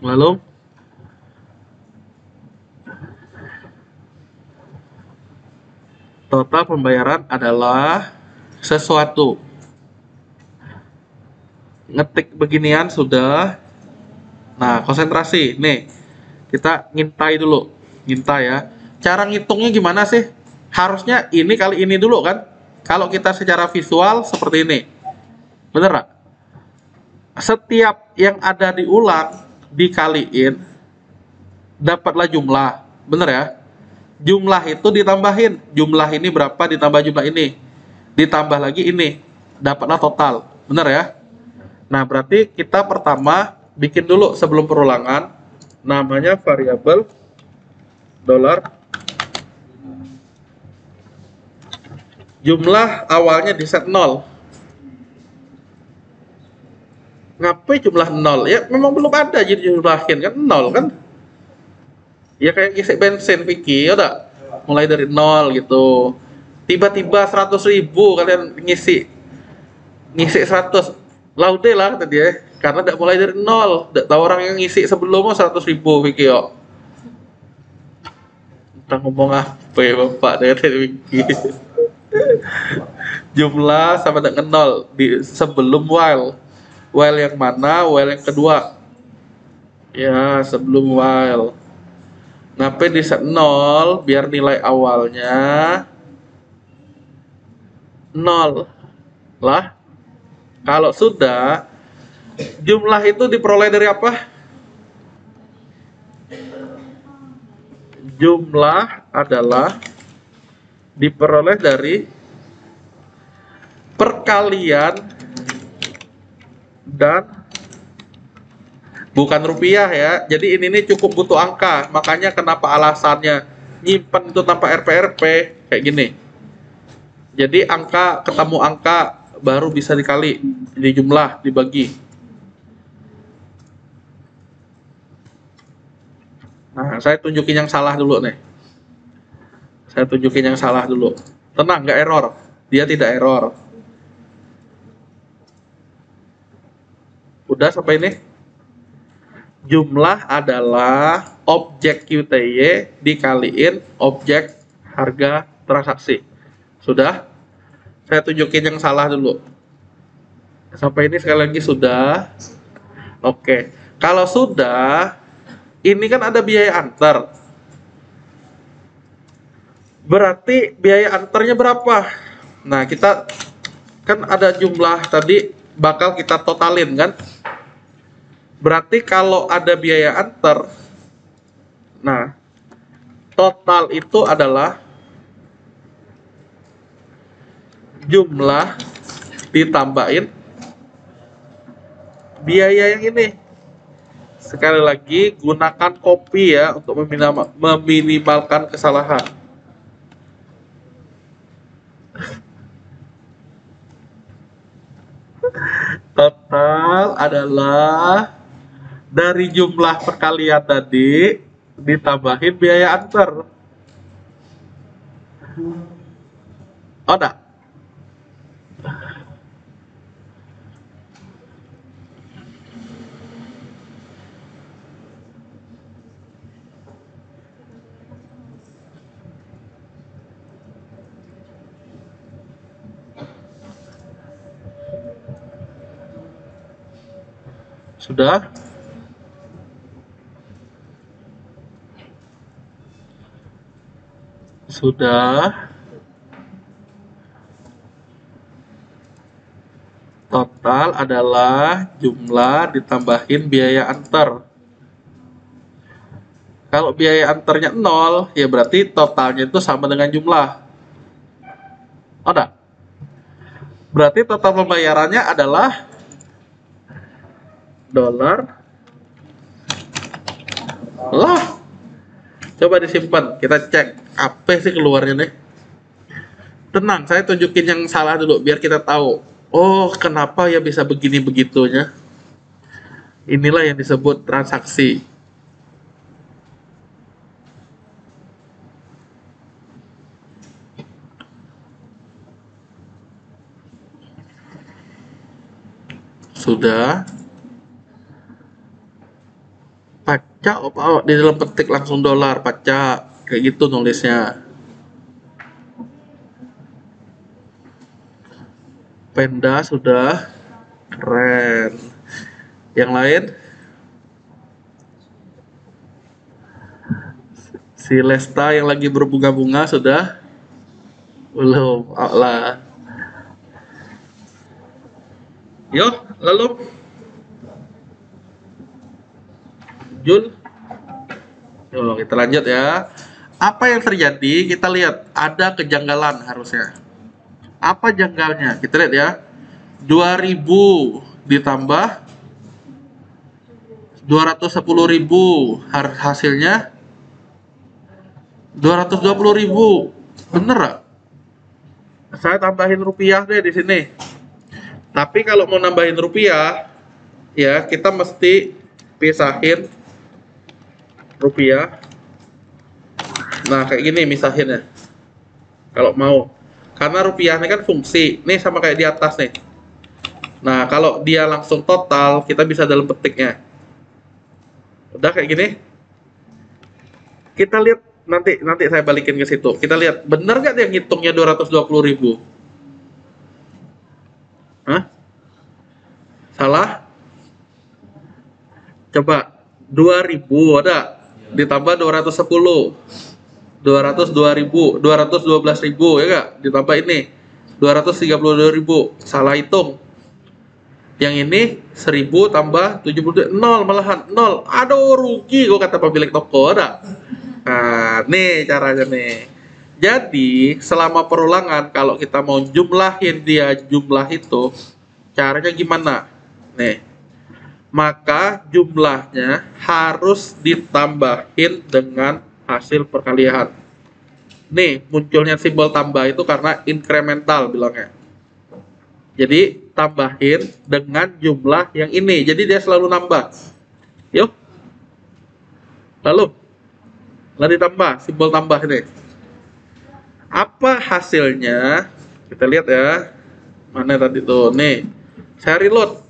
Lalu total pembayaran adalah sesuatu. Ngetik beginian sudah. Nah, konsentrasi. Nih, kita ngintai dulu. Ngintai ya. Cara ngitungnya gimana sih? Harusnya ini kali ini dulu kan? Kalau kita secara visual seperti ini. Bener nggak? Setiap yang ada di ulang dikaliin dapatlah jumlah, bener ya? Jumlah itu ditambahin, jumlah ini berapa ditambah jumlah ini, ditambah lagi ini, dapatlah total, bener ya? Nah, berarti kita pertama bikin dulu sebelum perulangan, namanya variabel dolar. Jumlah awalnya di set 0. Ngapain jumlah 0? Ya memang belum ada jadi jumlahin kan 0 kan? Ya kayak ngisi bensin Vicky, ya udah mulai dari 0 gitu. Tiba-tiba 100.000 kalian ngisi 100, laude lah tadi ya, karena tidak mulai dari 0. Tidak tahu orang yang ngisi sebelumnya 100.000 Vicky yo. Kita ngomong apa ya bapak dari Vicky? Jumlah sama dengan 0 di sebelum while. While yang mana? While yang kedua. Ya, sebelum while. Ngapain di set 0 biar nilai awalnya 0 lah. Kalau sudah, jumlah itu diperoleh dari apa? Jumlah adalah diperoleh dari perkalian dan bukan rupiah ya. Jadi ini nih cukup butuh angka. Makanya kenapa alasannya nyimpen itu tanpa RPRP kayak gini. Jadi angka ketemu angka baru bisa dikali, di jumlah dibagi. Nah, saya tunjukin yang salah dulu nih. Saya tunjukin yang salah dulu. Tenang, nggak error. Dia tidak error. Udah sampai ini? Jumlah adalah objek QTY dikaliin objek harga transaksi. Sudah? Saya tunjukin yang salah dulu. Sampai ini sekali lagi sudah. Oke. Kalau sudah, ini kan ada biaya antar. Berarti biaya antarnya berapa? Nah, kita kan ada jumlah tadi bakal kita totalin kan? Berarti kalau ada biaya antar, nah, total itu adalah jumlah ditambahin biaya yang ini. Sekali lagi, gunakan copy ya untuk meminimalkan kesalahan. adalah dari jumlah perkalian tadi ditambahin biaya antar. Oh, enggak? Sudah? Sudah. Total adalah jumlah ditambahin biaya antar. Kalau biaya antarnya 0, ya berarti totalnya itu sama dengan jumlah. Oh, enggak? Berarti total pembayarannya adalah dolar. Lah, coba disimpan. Kita cek apa sih keluarnya nih. Tenang, saya tunjukin yang salah dulu biar kita tahu. Oh, kenapa ya bisa begini begitunya? Inilah yang disebut transaksi. Sudah. Pacak apa di dalam petik langsung dolar, pacak. Kayak gitu nulisnya. Penda sudah. Keren. Yang lain? Si Lesta yang lagi berbunga-bunga sudah? Belum. Allah. Yuk, lalu Jul. Yuk, kita lanjut ya. Apa yang terjadi? Kita lihat ada kejanggalan harusnya. Apa janggalnya? Kita lihat ya. 2000 ditambah 210.000, hasilnya 220.000. Bener gak? Saya tambahin rupiah deh di sini. Tapi kalau mau nambahin rupiah, ya kita mesti pisahin rupiah. Nah, kayak gini misahinnya. Kalau mau. Karena rupiahnya kan fungsi. Nih sama kayak di atas nih. Nah, kalau dia langsung total, kita bisa dalam petiknya. Udah kayak gini. Kita lihat nanti saya balikin ke situ. Kita lihat bener nggak dia ngitungnya 220.000? Hah? Salah? Coba 2000 ada ditambah 210. 202.000, 212.000 ya enggak? Ditambah ini 232.000. Salah hitung. Yang ini 1000 tambah 70, 0 malahan 0. Aduh, rugi gua kata pemilik toko, ada. Nah, nih caranya nih. Jadi, selama perulangan kalau kita mau jumlahin dia jumlah itu, caranya gimana? Nih. Maka jumlahnya harus ditambahin dengan hasil perkalian. Nih, munculnya simbol tambah itu karena incremental bilangnya. Jadi, tambahin dengan jumlah yang ini. Jadi, dia selalu nambah. Yuk. Lalu ditambah, simbol tambah ini. Apa hasilnya? Kita lihat ya. Mana tadi tuh? Nih, saya reload.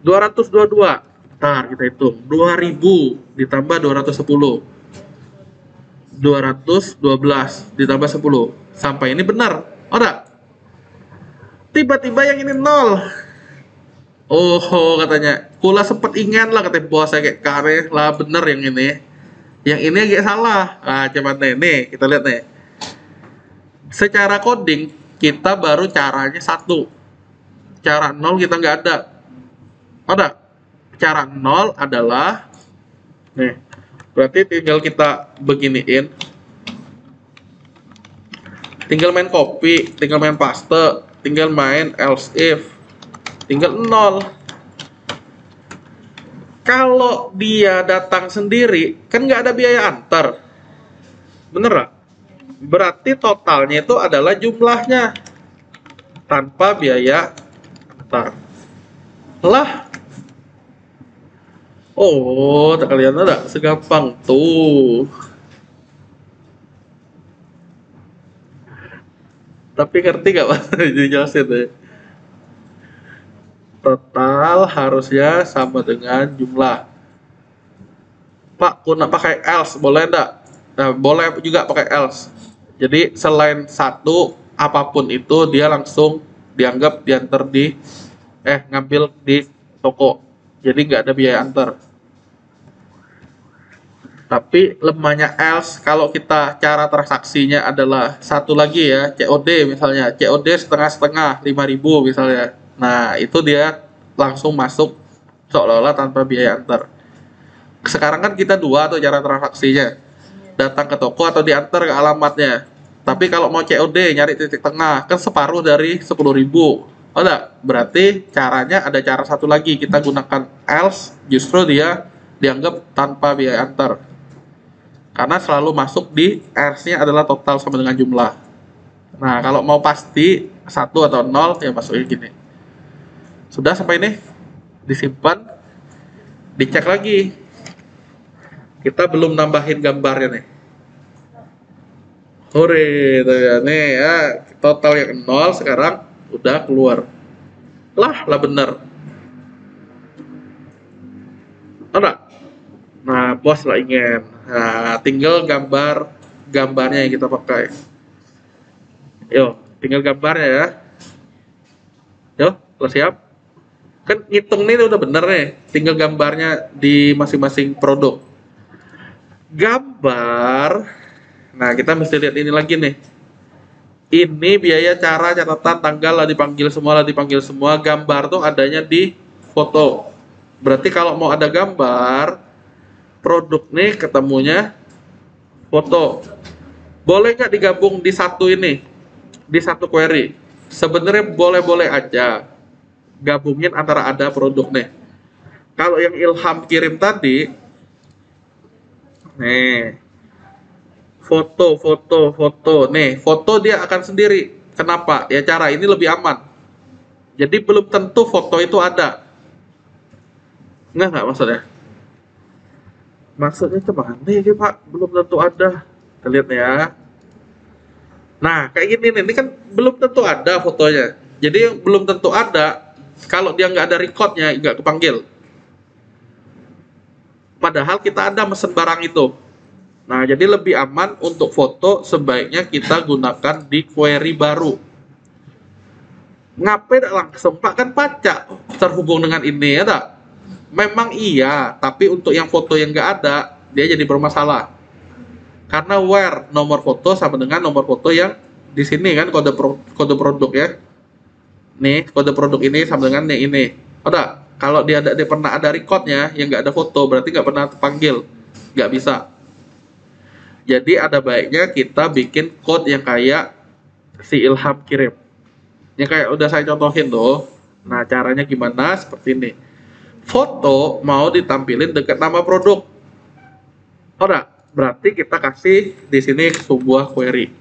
222. Bentar, kita hitung. 2000 ditambah 210. 212 ditambah 10. Sampai ini benar. Oh, enggak? Tiba-tiba yang ini 0. Oh, katanya. Kula sempet ingat lah katanya bos saya kayak kare lah bener yang ini. Yang ini agak salah. Nah, coba nih, kita lihat nih. Secara coding kita baru caranya satu. Cara 0 kita nggak ada. Ada. Cara 0 adalah nih. Berarti tinggal kita beginiin. Tinggal main copy, tinggal main paste, tinggal main else if. Tinggal 0. Kalau dia datang sendiri, kan nggak ada biaya antar. Bener gak? Berarti totalnya itu adalah jumlahnya tanpa biaya antar. Lah, Oh, tak kalian ada segampang tuh. Tapi ngerti gak Mas? Dijelasin deh. Total harusnya sama dengan jumlah. Pak, aku nak pakai else, boleh enggak? Nah, boleh juga pakai else. Jadi selain satu, apapun itu dia langsung dianggap diantar di ngambil di toko. Jadi nggak ada biaya antar. Tapi lemahnya else kalau kita cara transaksinya adalah satu lagi ya, COD misalnya, COD setengah-setengah 5.000 misalnya. Nah, itu dia langsung masuk seolah-olah tanpa biaya antar. Sekarang kan kita dua tuh cara transaksinya. Datang ke toko atau diantar ke alamatnya. Tapi kalau mau COD nyari titik tengah kan separuh dari 10.000. Oh enggak, berarti caranya ada cara satu lagi kita gunakan else justru dia dianggap tanpa biaya antar. Karena selalu masuk di else-nya adalah total sama dengan jumlah. Nah, kalau mau pasti satu atau nol ya masuknya gini. Sudah sampai ini disimpan, dicek lagi. Kita belum nambahin gambarnya nih. Hore, tuh ya. Nih ya, total yang nol sekarang udah keluar. Lah bener. Ada. Nah, bos lah ingin. Nah, tinggal gambarnya yang kita pakai. Yo, tinggal gambarnya ya. Yo, udah siap? Kan ngitung nih udah bener nih. Tinggal gambarnya di masing-masing produk. Gambar. Nah, kita mesti lihat ini lagi nih. Ini biaya cara catatan tanggal lah dipanggil semua. Gambar tuh adanya di foto. Berarti kalau mau ada gambar, produk nih ketemunya foto. Boleh nggak digabung di satu ini, di satu query? Sebenarnya boleh-boleh aja gabungin antara ada produk nih. Kalau yang Ilham kirim tadi, nih foto, nih foto dia akan sendiri. Kenapa? Ya cara ini lebih aman. Jadi belum tentu foto itu ada. Nggak maksudnya? Maksudnya cuma nih Pak, belum tentu ada. Kita lihat ya. Nah, kayak gini nih, ini kan belum tentu ada fotonya. Jadi yang belum tentu ada, kalau dia nggak ada recordnya, nggak kepanggil. Padahal kita ada mesen barang itu. Nah, jadi lebih aman untuk foto sebaiknya kita gunakan di query baru. Ngapain langsung Pak kan pacak terhubung dengan ini ya tak? Memang iya, tapi untuk yang foto yang nggak ada, dia jadi bermasalah. Karena where nomor foto sama dengan nomor foto yang di sini kan kode produk ya. Nih kode produk ini sama dengan nih ini. Ada kalau dia pernah ada recordnya yang nggak ada foto berarti nggak pernah terpanggil, nggak bisa. Jadi ada baiknya kita bikin code yang kayak si Ilham kirim. Yang kayak udah saya contohin tuh. Nah caranya gimana? Seperti ini. Foto mau ditampilin dekat nama produk. Ada berarti kita kasih di sini sebuah query.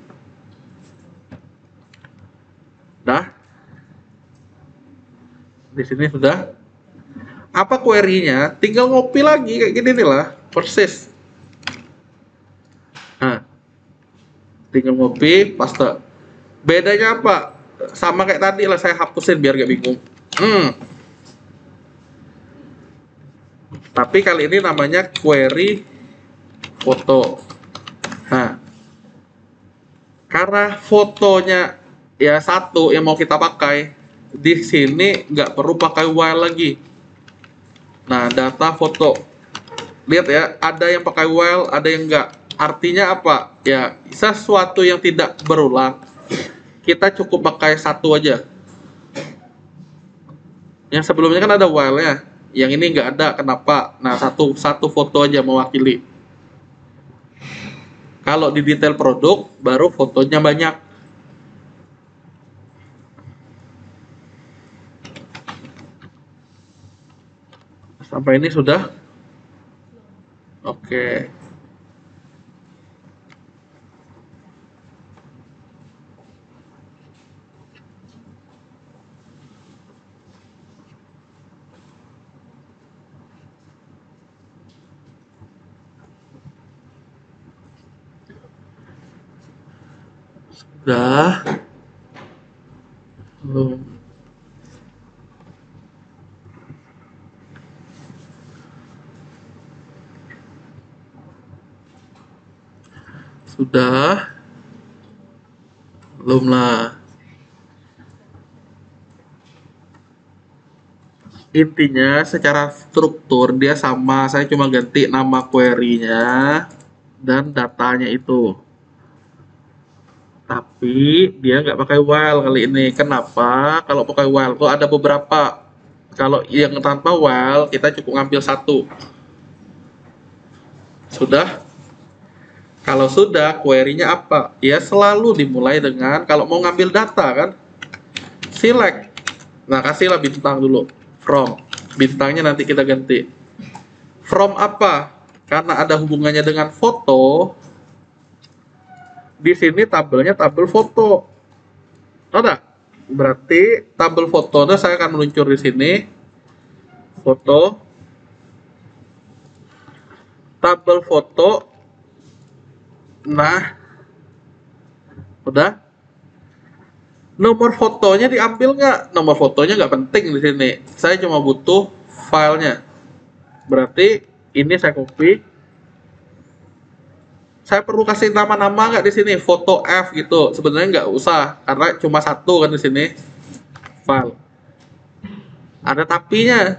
Dah, di sini sudah. Apa query-nya? Tinggal ngopi lagi kayak gini nih lah, persis. Nah, tinggal ngopi, paste. Bedanya apa? Sama kayak tadi lah, saya hapusin biar gak bingung. Tapi kali ini namanya query foto. Nah, karena fotonya ya satu yang mau kita pakai, di sini nggak perlu pakai while lagi. Nah, data foto. Lihat ya, ada yang pakai while, ada yang enggak. Artinya apa? Ya, sesuatu yang tidak berulang, kita cukup pakai satu aja. Yang sebelumnya kan ada while-nya, yang ini nggak ada. Kenapa? Nah, satu foto aja mewakili. Kalau di detail produk, baru fotonya banyak. Sampai ini sudah? Oke. Udah. Belum. Sudah. Belum lah. Intinya secara struktur dia sama, saya cuma ganti nama query-nya dan datanya itu. Tapi dia nggak pakai while kali ini. Kenapa? Kalau pakai while kok ada beberapa. Kalau yang tanpa while kita cukup ngambil satu. Sudah? Kalau sudah, query-nya apa? Ya selalu dimulai dengan kalau mau ngambil data kan, select. Nah, kasihlah bintang dulu. From. Bintangnya nanti kita ganti. From apa? Karena ada hubungannya dengan foto. Di sini tabelnya tabel foto. Ada? Berarti tabel fotonya saya akan meluncur di sini. Foto. Tabel foto. Nah. Udah? Nomor fotonya diambil nggak? Nomor fotonya nggak penting di sini. Saya cuma butuh filenya. Berarti ini saya copy. Saya perlu kasih nama-nama nggak di sini? Foto F gitu. Sebenarnya nggak usah karena cuma satu kan di sini. File. Ada tapinya.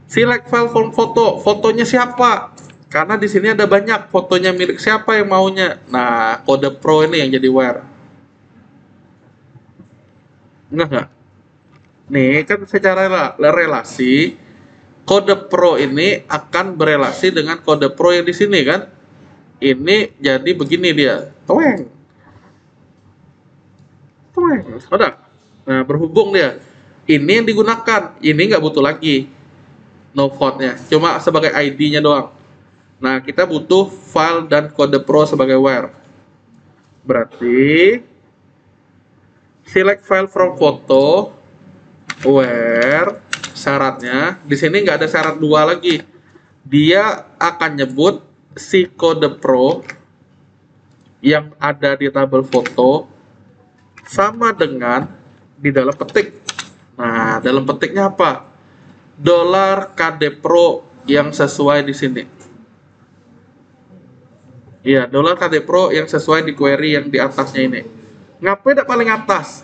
Select file from foto. Fotonya siapa? Karena di sini ada banyak fotonya milik siapa yang maunya. Nah, kode pro ini yang jadi where. Enggak. Nih kan secara relasi kode pro ini akan berelasi dengan kode pro yang di sini kan. Ini jadi begini dia. Toeng. Ada. Nah, berhubung dia. Ini yang digunakan. Ini nggak butuh lagi. No fault-nya. Cuma sebagai ID-nya doang. Nah, kita butuh file dan kode pro sebagai where. Berarti select file from photo where syaratnya di sini nggak ada syarat dua lagi. Dia akan nyebut si kode pro yang ada di tabel foto sama dengan di dalam petik. Nah, dalam petiknya apa? $KD Pro yang sesuai di sini. Iya, $KD Pro yang sesuai di query yang di atasnya ini. Ngapain tidak paling atas?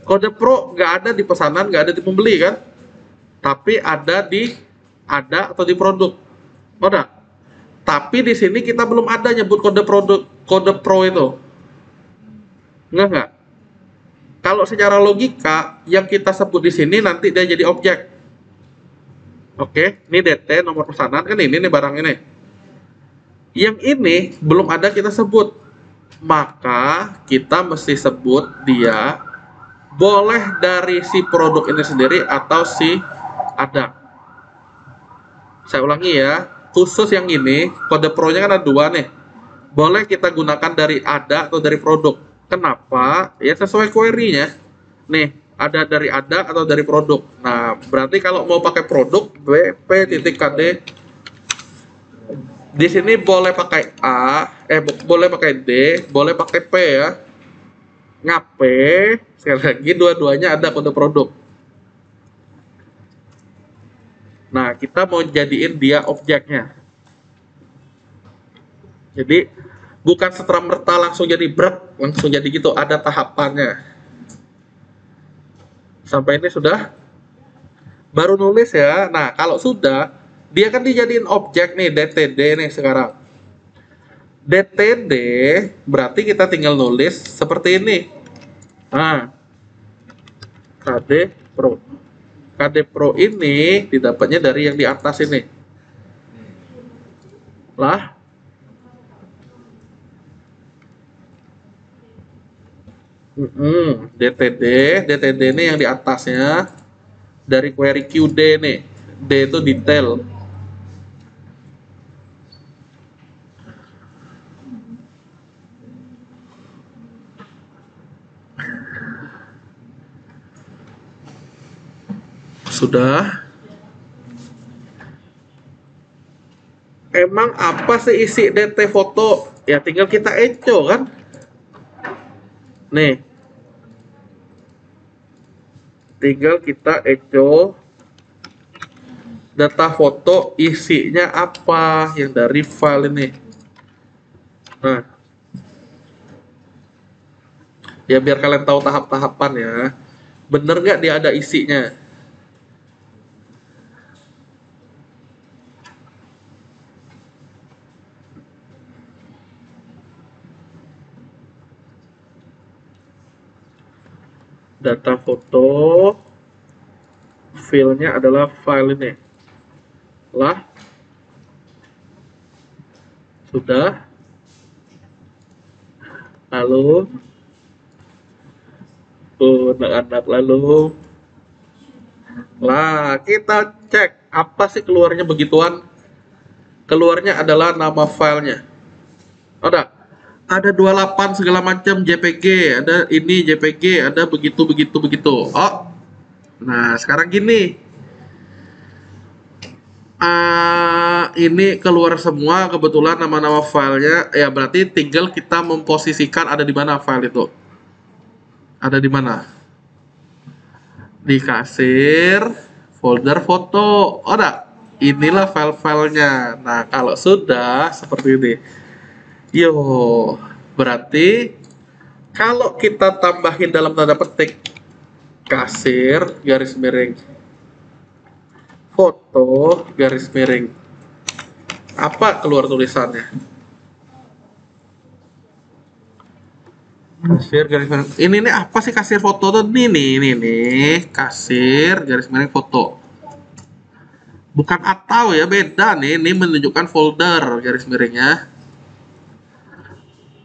Kode pro nggak ada di pesanan, nggak ada di pembeli kan? Tapi ada atau di produk. Ada. Tapi di sini kita belum ada nyebut kode produk, kode pro itu. Enggak. Kalau secara logika yang kita sebut di sini nanti dia jadi objek. Oke, ini DT nomor pesanan kan ini nih barang ini. Yang ini belum ada kita sebut. Maka kita mesti sebut dia boleh dari si produk ini sendiri atau si ada. Saya ulangi ya, khusus yang ini kode pro-nya kan ada dua nih. Boleh kita gunakan dari ada atau dari produk. Kenapa? Ya sesuai query-nya. Nih, ada dari ada atau dari produk. Nah, berarti kalau mau pakai produk bp.kd di sini boleh pakai A, boleh pakai D, boleh pakai P ya. Ngape? Sekali lagi dua-duanya ada kode produk. Nah, kita mau jadiin dia objeknya. Jadi bukan serta-merta langsung jadi langsung jadi gitu, ada tahapannya. Sampai ini sudah? Baru nulis ya. Nah, kalau sudah, dia kan dijadiin objek nih, DTD nih sekarang. DTD berarti kita tinggal nulis seperti ini. Nah, KD Pro. KD Pro ini didapatnya dari yang di atas ini. Lah. DTD ini yang di atasnya dari query QD nih. D itu detail. Sudah. Emang apa sih isi DT foto? Ya tinggal kita eco kan. Nih, tinggal kita echo data foto isinya apa yang dari file ini. Nah, ya biar kalian tahu tahap-tahapan ya. Bener nggak dia ada isinya? Data foto, filenya adalah file ini. Lah, sudah. Lalu, anak-anak lalu. Lah, kita cek apa sih keluarnya begituan? Keluarnya adalah nama filenya. Ada 28 segala macam JPG, ada ini JPG, ada begitu begitu begitu. Oh, nah sekarang gini, ini keluar semua kebetulan nama-nama filenya, ya berarti tinggal kita memposisikan ada di mana file itu. Ada di mana? Di kasir, folder foto. Oh, inilah file-filenya. Nah, kalau sudah seperti ini. Yo, berarti kalau kita tambahin dalam tanda petik kasir garis miring foto garis miring, apa keluar tulisannya? Kasir garis miring. Ini nih apa sih kasir foto tuh? Ini kasir garis miring foto. Bukan atau ya, beda nih. Ini menunjukkan folder garis miringnya.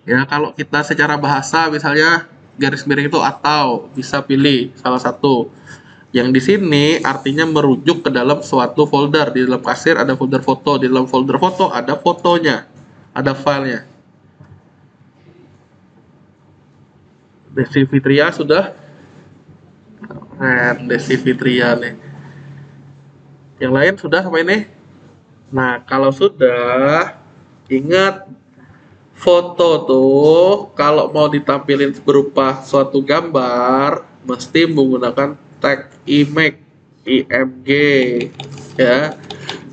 Ya, kalau kita secara bahasa misalnya garis miring itu atau bisa pilih salah satu. Yang di sini artinya merujuk ke dalam suatu folder. Di dalam kasir ada folder foto, di dalam folder foto ada fotonya, ada filenya. Desi Fitria sudah. Desi Fitria nih. Yang lain sudah sampai ini. Nah, kalau sudah, ingat foto tuh kalau mau ditampilin berupa suatu gambar mesti menggunakan tag image IMG ya.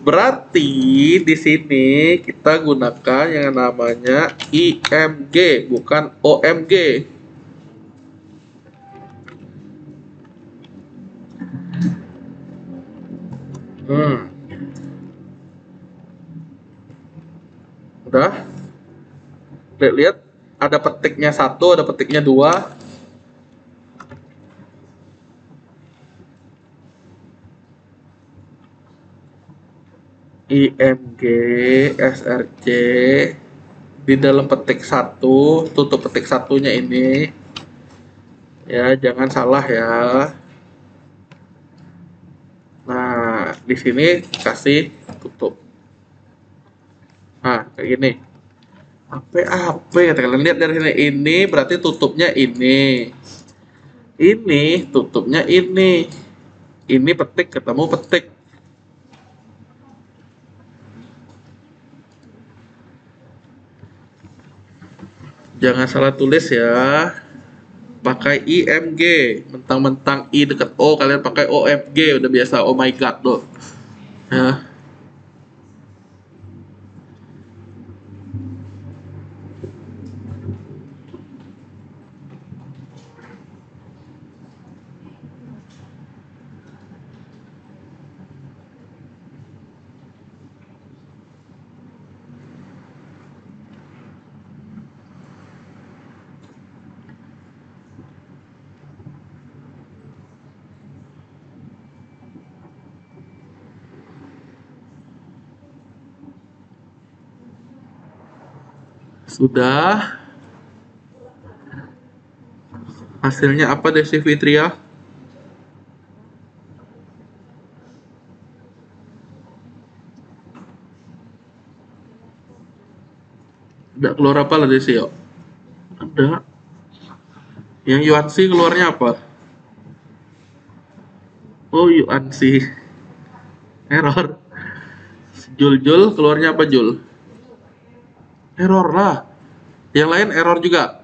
Berarti di sini kita gunakan yang namanya IMG bukan OMG. Udah? Lihat, ada petiknya satu, ada petiknya dua. IMG, SRC di dalam petik satu, tutup petik satunya ini. Ya, jangan salah ya. Nah, di sini kasih tutup. Nah, kayak gini. Apa ya kalian lihat dari sini, ini berarti tutupnya ini tutupnya ini petik ketemu petik. Jangan salah tulis ya, pakai IMG, mentang-mentang I dekat O kalian pakai OMG, udah biasa oh my god tuh ya. Sudah. Hasilnya apa Desi Fitria? Udah keluar apa lah Desi yuk? Ada. Yang Yuansi keluarnya apa? Oh Yuansi. Error. Jul keluarnya apa Jul? Error lah. Yang lain error juga.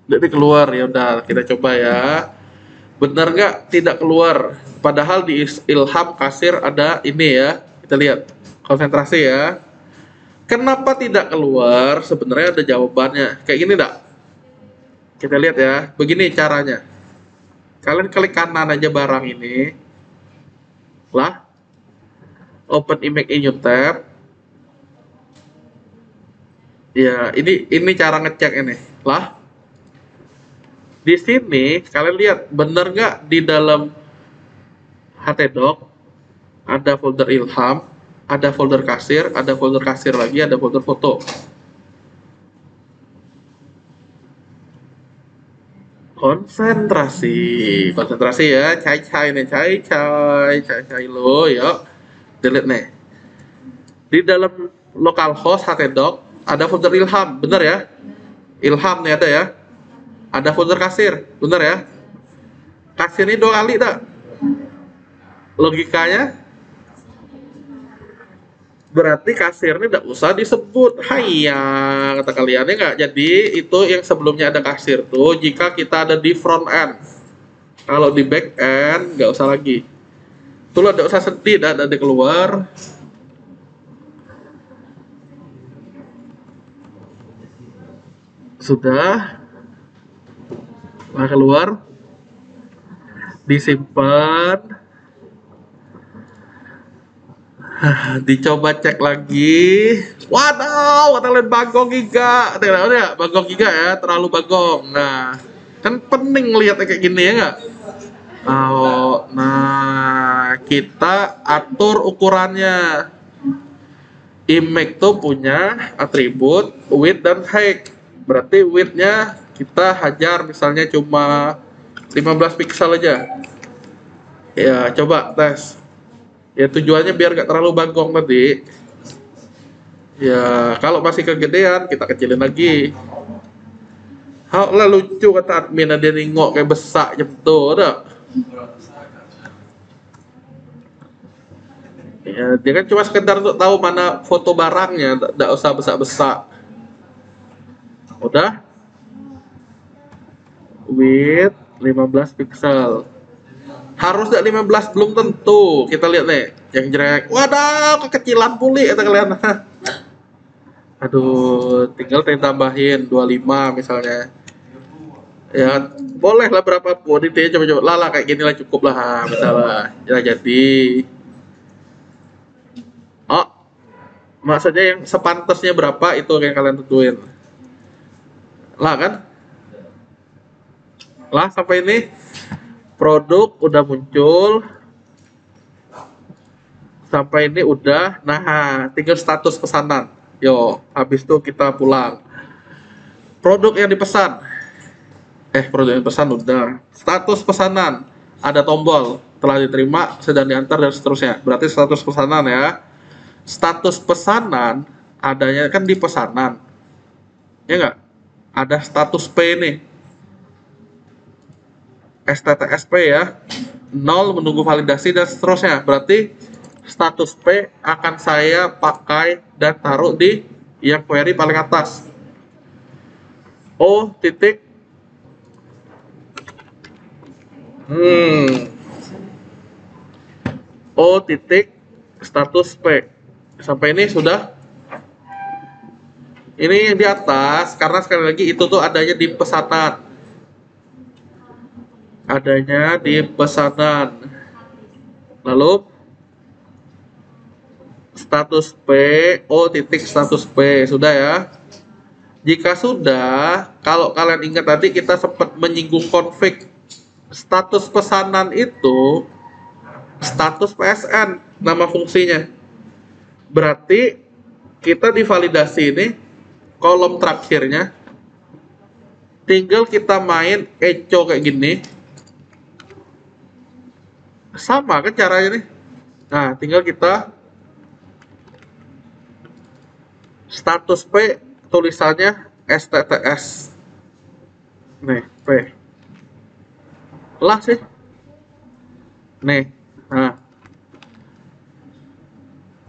Jadi keluar, ya udah kita coba ya. Benar nggak tidak keluar? Padahal di Ilham kasir ada ini ya. Kita lihat konsentrasi ya. Kenapa tidak keluar? Sebenarnya ada jawabannya. Kayak gini enggak? Kita lihat ya. Begini caranya. Kalian klik kanan aja barang ini. Lah. Open image in new tab. Ya, ini cara ngecek ini. Lah. Di sini kalian lihat bener nggak di dalam htdoc ada folder Ilham, ada folder kasir lagi, ada folder foto. Konsentrasi ya, cai lo, yuk delete nih. Di dalam localhost htdoc ada folder Ilham, bener ya? Ilham nih ada ya. Ada folder kasir, bener ya? Kasir ini 2 kali tak? Logikanya berarti kasir ini tidak usah disebut. Hayya, kata kalian ya nggak? Jadi itu yang sebelumnya ada kasir tuh jika kita ada di front end. Kalau di back end nggak usah lagi. Itulah tidak usah sedih, ada keluar. Sudah. Nah, keluar, disimpan, dicoba cek lagi. Waduh, kalian bagong giga, ya, bagong giga ya, terlalu bagong. Nah, kan pening lihatnya kayak gini ya nggak? Oh, nah kita atur ukurannya. Image tuh punya atribut width dan height. Berarti width-nya kita hajar misalnya cuma 15 pixel aja. Ya, coba tes. Ya tujuannya biar gak terlalu bagong tadi. Ya, kalau masih kegedean kita kecilin lagi. Lah lucu kata admin, dia nengok kayak besak jemput dah. Ya, dia kan cuma sekedar untuk tahu mana foto barangnya, tidak usah besak-besak. Udah? Width 15 pixel. Harus tidak 15, belum tentu. Kita lihat nih, yang jelek. Waduh, kekecilan pulih kata kalian. Aduh, tinggal tambahin 25 misalnya. Ya, boleh lah berapapun itu ya, coba-coba. Lah kayak gini lah cukup lah, misalnya. Ya jadi. Oh, maksudnya yang sepantasnya berapa itu yang kalian tentuin. Lah kan? Lah sampai ini produk udah muncul. Sampai ini udah. Nah, tinggal status pesanan. Yo, habis itu kita pulang. Produk yang dipesan. Produk yang dipesan udah. Status pesanan. Ada tombol telah diterima, sedang diantar dan seterusnya. Berarti status pesanan ya. Status pesanan adanya kan di pesanan. Ya enggak? Ada status P nih. STTSP ya. 0 menunggu validasi dan seterusnya. Berarti status P akan saya pakai dan taruh di yang query paling atas. O titik O titik status P. Sampai ini sudah. Ini yang di atas karena sekali lagi itu tuh adanya di pesanan. Adanya di pesanan. Lalu status P, O titik status P, sudah ya. Jika sudah, kalau kalian ingat tadi kita sempat menyinggung config. Status pesanan itu status PSN, nama fungsinya. Berarti kita divalidasi ini kolom terakhirnya tinggal kita main echo kayak gini. Sama kan caranya nih. Nah, tinggal kita status P tulisannya STTS. Nih, P. Lah sih. Nih. Nah.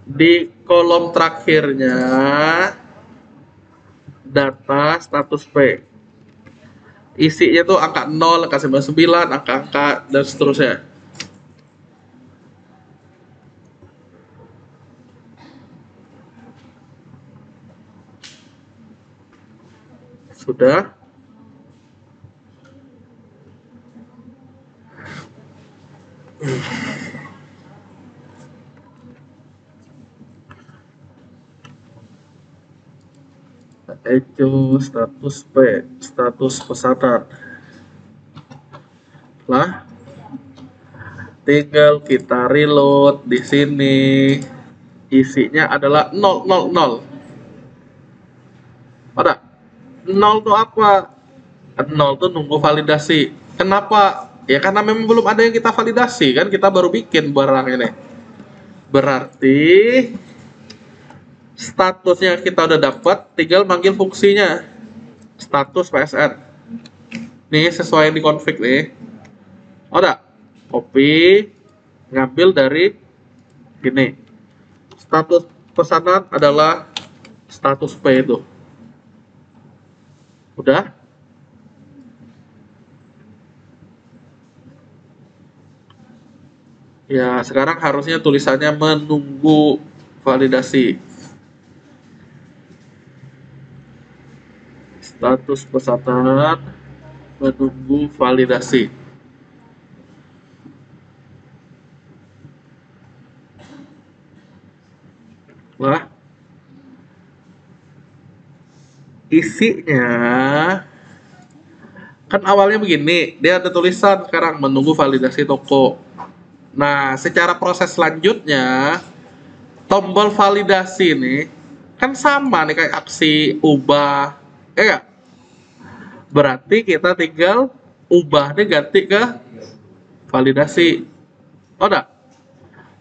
Di kolom terakhirnya data status P. Isinya tuh angka 0, angka 99, angka-angka dan seterusnya. Sudah? Echo status P, status pesanan. Lah, tinggal kita reload di sini. Isinya adalah 000. Ada 0 tuh apa? 0 tuh nunggu validasi. Kenapa? Ya karena memang belum ada yang kita validasi kan, kita baru bikin barang ini. Berarti statusnya kita udah dapat, tinggal manggil fungsinya. Status PSN. Nih sesuai yang dikonfig nih. Ada copy, ngambil dari gini. Status pesanan adalah status P itu. Udah? Ya, sekarang harusnya tulisannya menunggu validasi. Status pesanan menunggu validasi. Wah. Isinya kan awalnya begini, dia ada tulisan sekarang menunggu validasi toko. Nah, secara proses selanjutnya tombol validasi ini kan sama nih kayak aksi ubah, ya. Berarti kita tinggal ubah nih ganti ke validasi. Oh, enggak?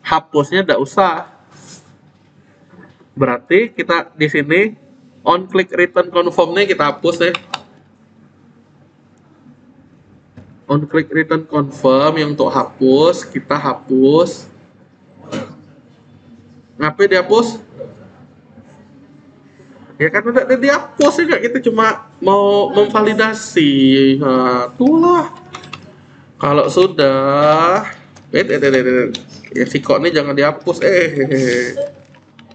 Hapusnya enggak usah. Berarti kita di sini on click return confirm nih kita hapus deh. On click return confirm yang untuk hapus, kita hapus. Ngapain dihapus? Ya kan udah dihapus ya, kita cuma mau memvalidasi. Nah, itulah. Kalau sudah, ya si kok ini jangan dihapus.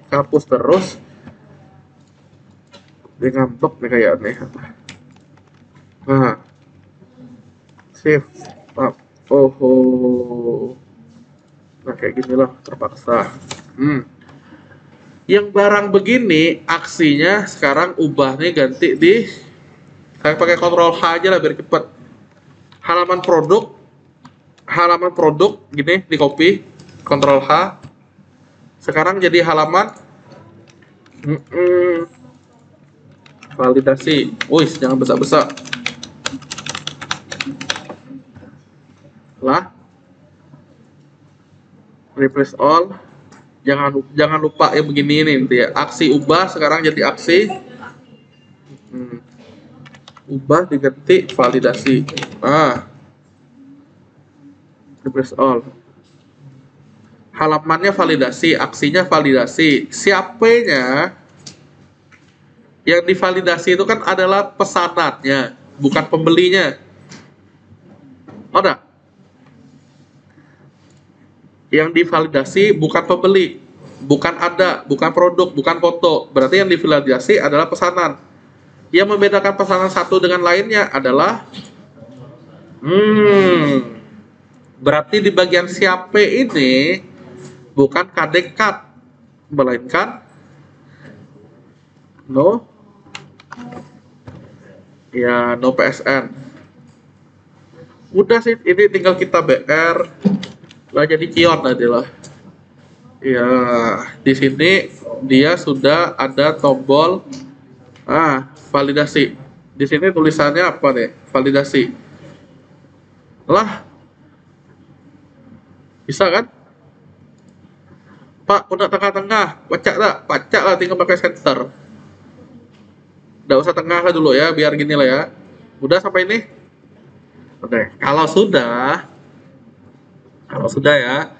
Hapus terus. Dia ngambek nih kayaknya. Nah, shift tab. Oh. Nah kayak gini lah terpaksa. Yang barang begini aksinya sekarang ubah nih ganti di, saya pakai Ctrl H aja lah biar cepet. Halaman produk gini di copy Ctrl H. Sekarang jadi halaman validasi. Wih, jangan besar-besar. Lah, replace all. Jangan lupa yang begini nih, ya. Aksi ubah sekarang jadi aksi ubah diganti validasi. Replace all. Halamannya validasi, aksinya validasi. Siapanya yang divalidasi itu kan adalah pesanannya, bukan pembelinya. Oh, enggak? Yang divalidasi bukan pembeli, bukan bukan produk, bukan foto. Berarti yang divalidasi adalah pesanan. Yang membedakan pesanan satu dengan lainnya adalah berarti di bagian siapa ini bukan KD Card, melainkan no PSN. Udah sih, ini tinggal kita BR lah jadi kion tadi lah. Ya, di sini dia sudah ada tombol validasi. Di sini tulisannya apa nih? Validasi. Lah. Bisa kan? Pak, udah tengah-tengah, pacak lah, tinggal pakai center. Nggak usah tengah lah dulu ya, biar gini lah ya. Udah sampai ini? Oke, kalau sudah ya,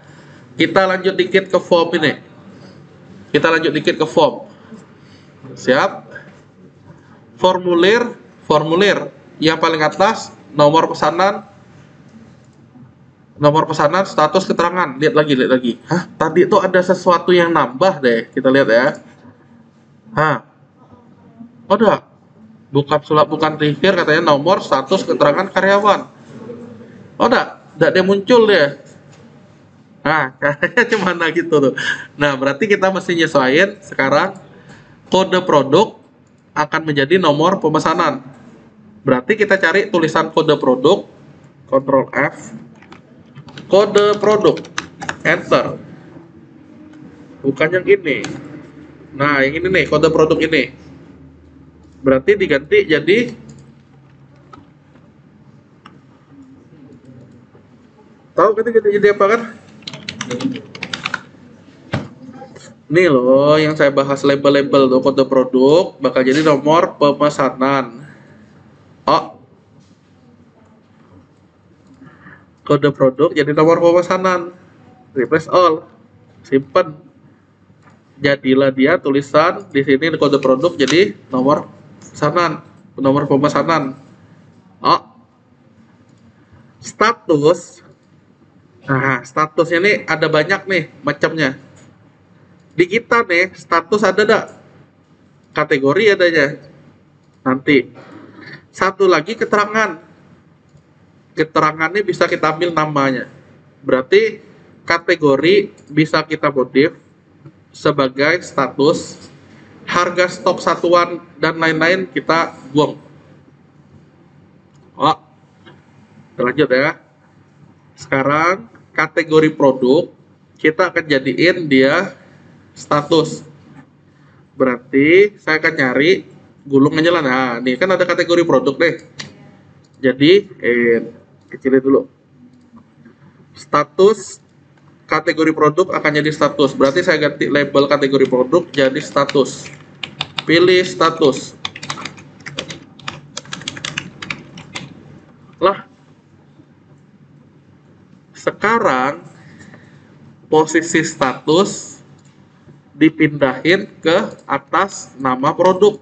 kita lanjut dikit ke form ini. Siap? formulir yang paling atas nomor pesanan, status, keterangan. Lihat lagi. Hah, tadi itu ada sesuatu yang nambah deh. Kita lihat ya. Hah, udah. Bukan trigger, katanya nomor, status, keterangan karyawan. Udah dia muncul deh. Nah, kayaknya cuman gitu tuh. Nah, berarti kita mesti nyesuaiin sekarang kode produk akan menjadi nomor pemesanan. Berarti kita cari tulisan kode produk, Ctrl F, kode produk, enter. Bukan yang ini. Nah, yang ini nih, kode produk ini. Berarti diganti jadi tahu kan jadi apa kan? Nih loh, yang saya bahas label-label tuh, kode produk bakal jadi nomor pemesanan. Oh, kode produk jadi nomor pemesanan. Replace all, simpen. Jadilah dia tulisan di sini kode produk jadi nomor pemesanan. Oh, status. Nah, statusnya nih ada banyak nih macamnya. Di kita nih, status ada enggak? Kategori adanya. Nanti. Satu lagi keterangan. Keterangannya bisa kita ambil namanya. Berarti kategori bisa kita modif sebagai status, harga stok satuan dan lain-lain kita buang. Oh, lanjut ya. Sekarang kategori produk kita akan jadiin dia status. Berarti saya akan nyari gulung menyelan. Nah, nih kan ada kategori produk deh. Jadi kecilin dulu. Status kategori produk akan jadi status. Berarti saya ganti label kategori produk jadi status. Pilih status. Lah. Sekarang posisi status dipindahin ke atas nama produk.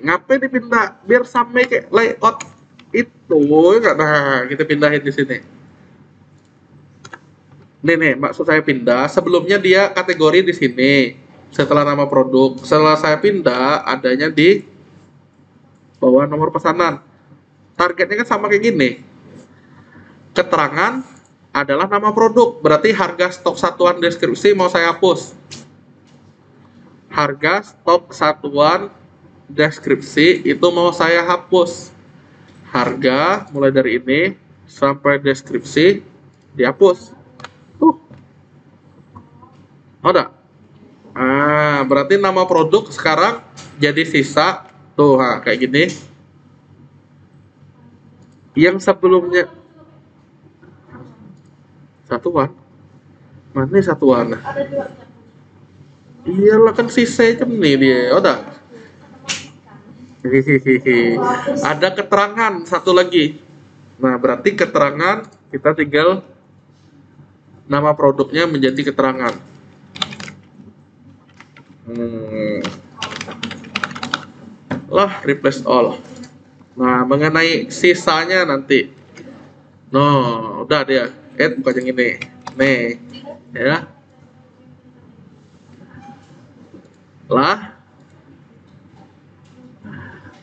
Ngapain dipindah? Biar sampai kayak layout itu. Nah, kita pindahin di sini. Nih, maksud saya pindah. Sebelumnya dia kategori di sini. Setelah nama produk. Setelah saya pindah, adanya di bawah nomor pesanan. Targetnya kan sama kayak gini. Keterangan adalah nama produk, berarti harga stok satuan deskripsi mau saya hapus. Harga stok satuan deskripsi itu mau saya hapus. Harga mulai dari ini sampai deskripsi dihapus. Udah. Berarti nama produk sekarang jadi sisa tuh, kayak gini. Yang sebelumnya satuan, mana satuan? Iyalah kan sisa nih dia. Udah. Ada keterangan satu lagi. Nah, berarti keterangan kita tinggal nama produknya menjadi keterangan. Lah, replace all. Nah, mengenai sisanya nanti. Udah dia. Bukan yang ini. Nih, ya. Lah.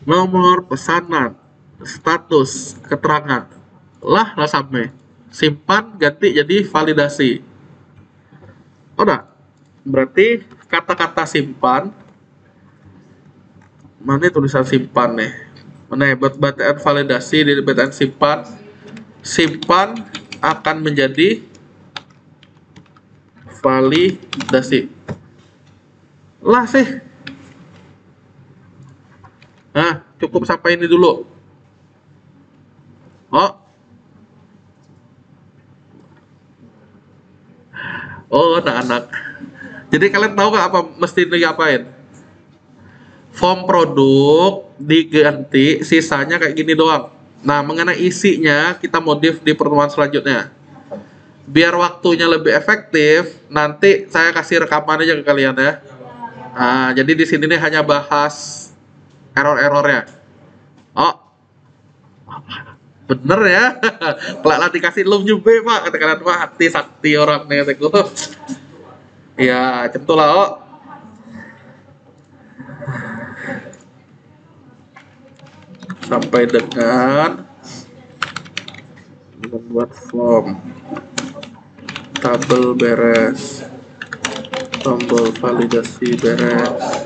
Nomor pesanan, status, keterangan. Lah sampai. Simpan, ganti jadi validasi. Udah. Berarti kata-kata simpan. Mana tulisan simpan nih? Mana buat bacaan validasi di bacaan simpan. Simpan akan menjadi validasi. Lah sih. Nah, cukup sampai ini dulu. Anak-anak. Jadi kalian tahu nggak apa mesti diapain? Form produk diganti, sisanya kayak gini doang. Nah, mengenai isinya kita modif di pertemuan selanjutnya. Biar waktunya lebih efektif, nanti saya kasih rekaman aja ke kalian ya. Nah, jadi di sini nih hanya bahas error-errornya. Oh, bener ya. Kelak lah dikasih lum juga pak, kata kalian pak, hati sakti orangnya teku. Ya, centulah oh. Sampai dengan membuat form, tabel beres, tombol validasi beres.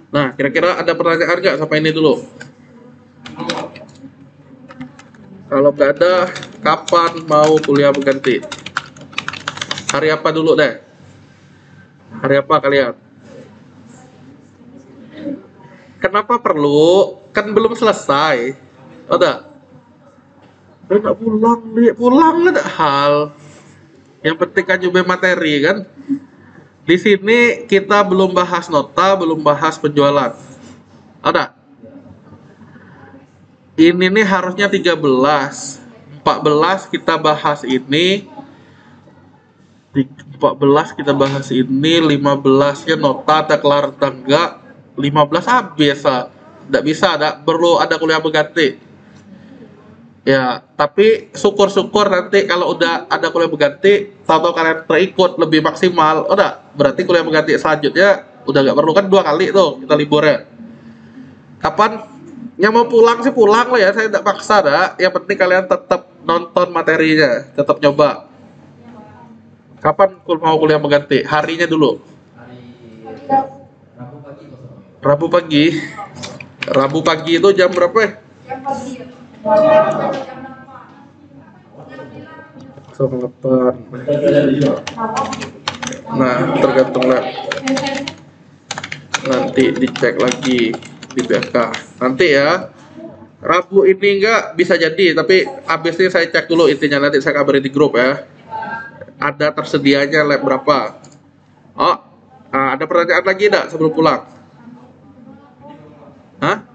Nah, kira-kira ada pertanyaan nggak sampai ini dulu? Kalau nggak ada, kapan mau kuliah berganti? Hari apa dulu deh? Hari apa kalian? Kenapa perlu? Kan belum selesai. Udah. Nggak pulang, dia pulang ada hal. Yang penting kan juga materi kan. Di sini kita belum bahas nota, belum bahas penjualan. Ada? Ini nih harusnya 13. 14 kita bahas ini. 14 kita bahas ini, 15-nya nota ada kelar atau enggak. 15 habis, enggak bisa, ada perlu ada kuliah berganti. Ya, tapi syukur-syukur nanti kalau udah ada kuliah berganti, tahu-tahu kalian terikut lebih maksimal, udah berarti kuliah berganti selanjutnya udah nggak perlu kan 2 kali tuh kita liburnya. Kapan? Yang mau pulang sih pulang lah ya, saya tidak paksa dah. Yang penting kalian tetap nonton materinya, tetap nyoba. Kapan mau kuliah berganti? Harinya dulu. Rabu pagi. Rabu pagi itu jam berapa ya? Jam 8. Nah, tergantung lah. Nanti dicek lagi di BK. Nanti ya. Rabu ini enggak bisa jadi, tapi habisnya saya cek dulu intinya, nanti saya kabarin di grup ya. Ada tersedianya lab berapa? Oh, ada pertanyaan lagi enggak sebelum pulang? Hah?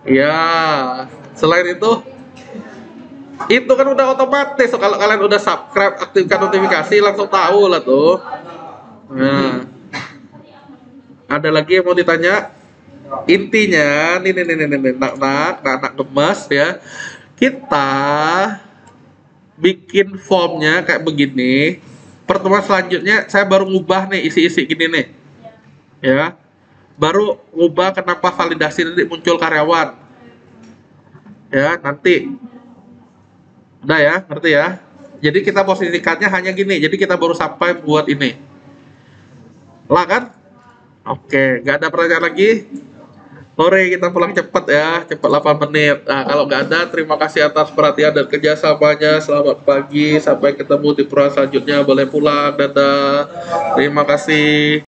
Ya, selain itu kan udah otomatis. So, kalau kalian udah subscribe, aktifkan notifikasi, langsung tahu lah tuh. Nah, ada lagi yang mau ditanya? Intinya, nih, anak gemas ya. Kita bikin formnya kayak begini. Pertemuan selanjutnya saya baru ngubah nih isi-isi gini nih, ya. Baru ngubah kenapa validasi nanti muncul karyawan. Ya, nanti. Udah ya, ngerti ya? Jadi kita posisikannya hanya gini. Jadi kita baru sampai buat ini. Lah kan? Oke, nggak ada pertanyaan lagi. Sore kita pulang cepat ya, cepat 8 menit. Nah, kalau nggak ada, terima kasih atas perhatian dan kerjasamanya. Selamat pagi, sampai ketemu di peran selanjutnya. Boleh pulang, dadah. Terima kasih.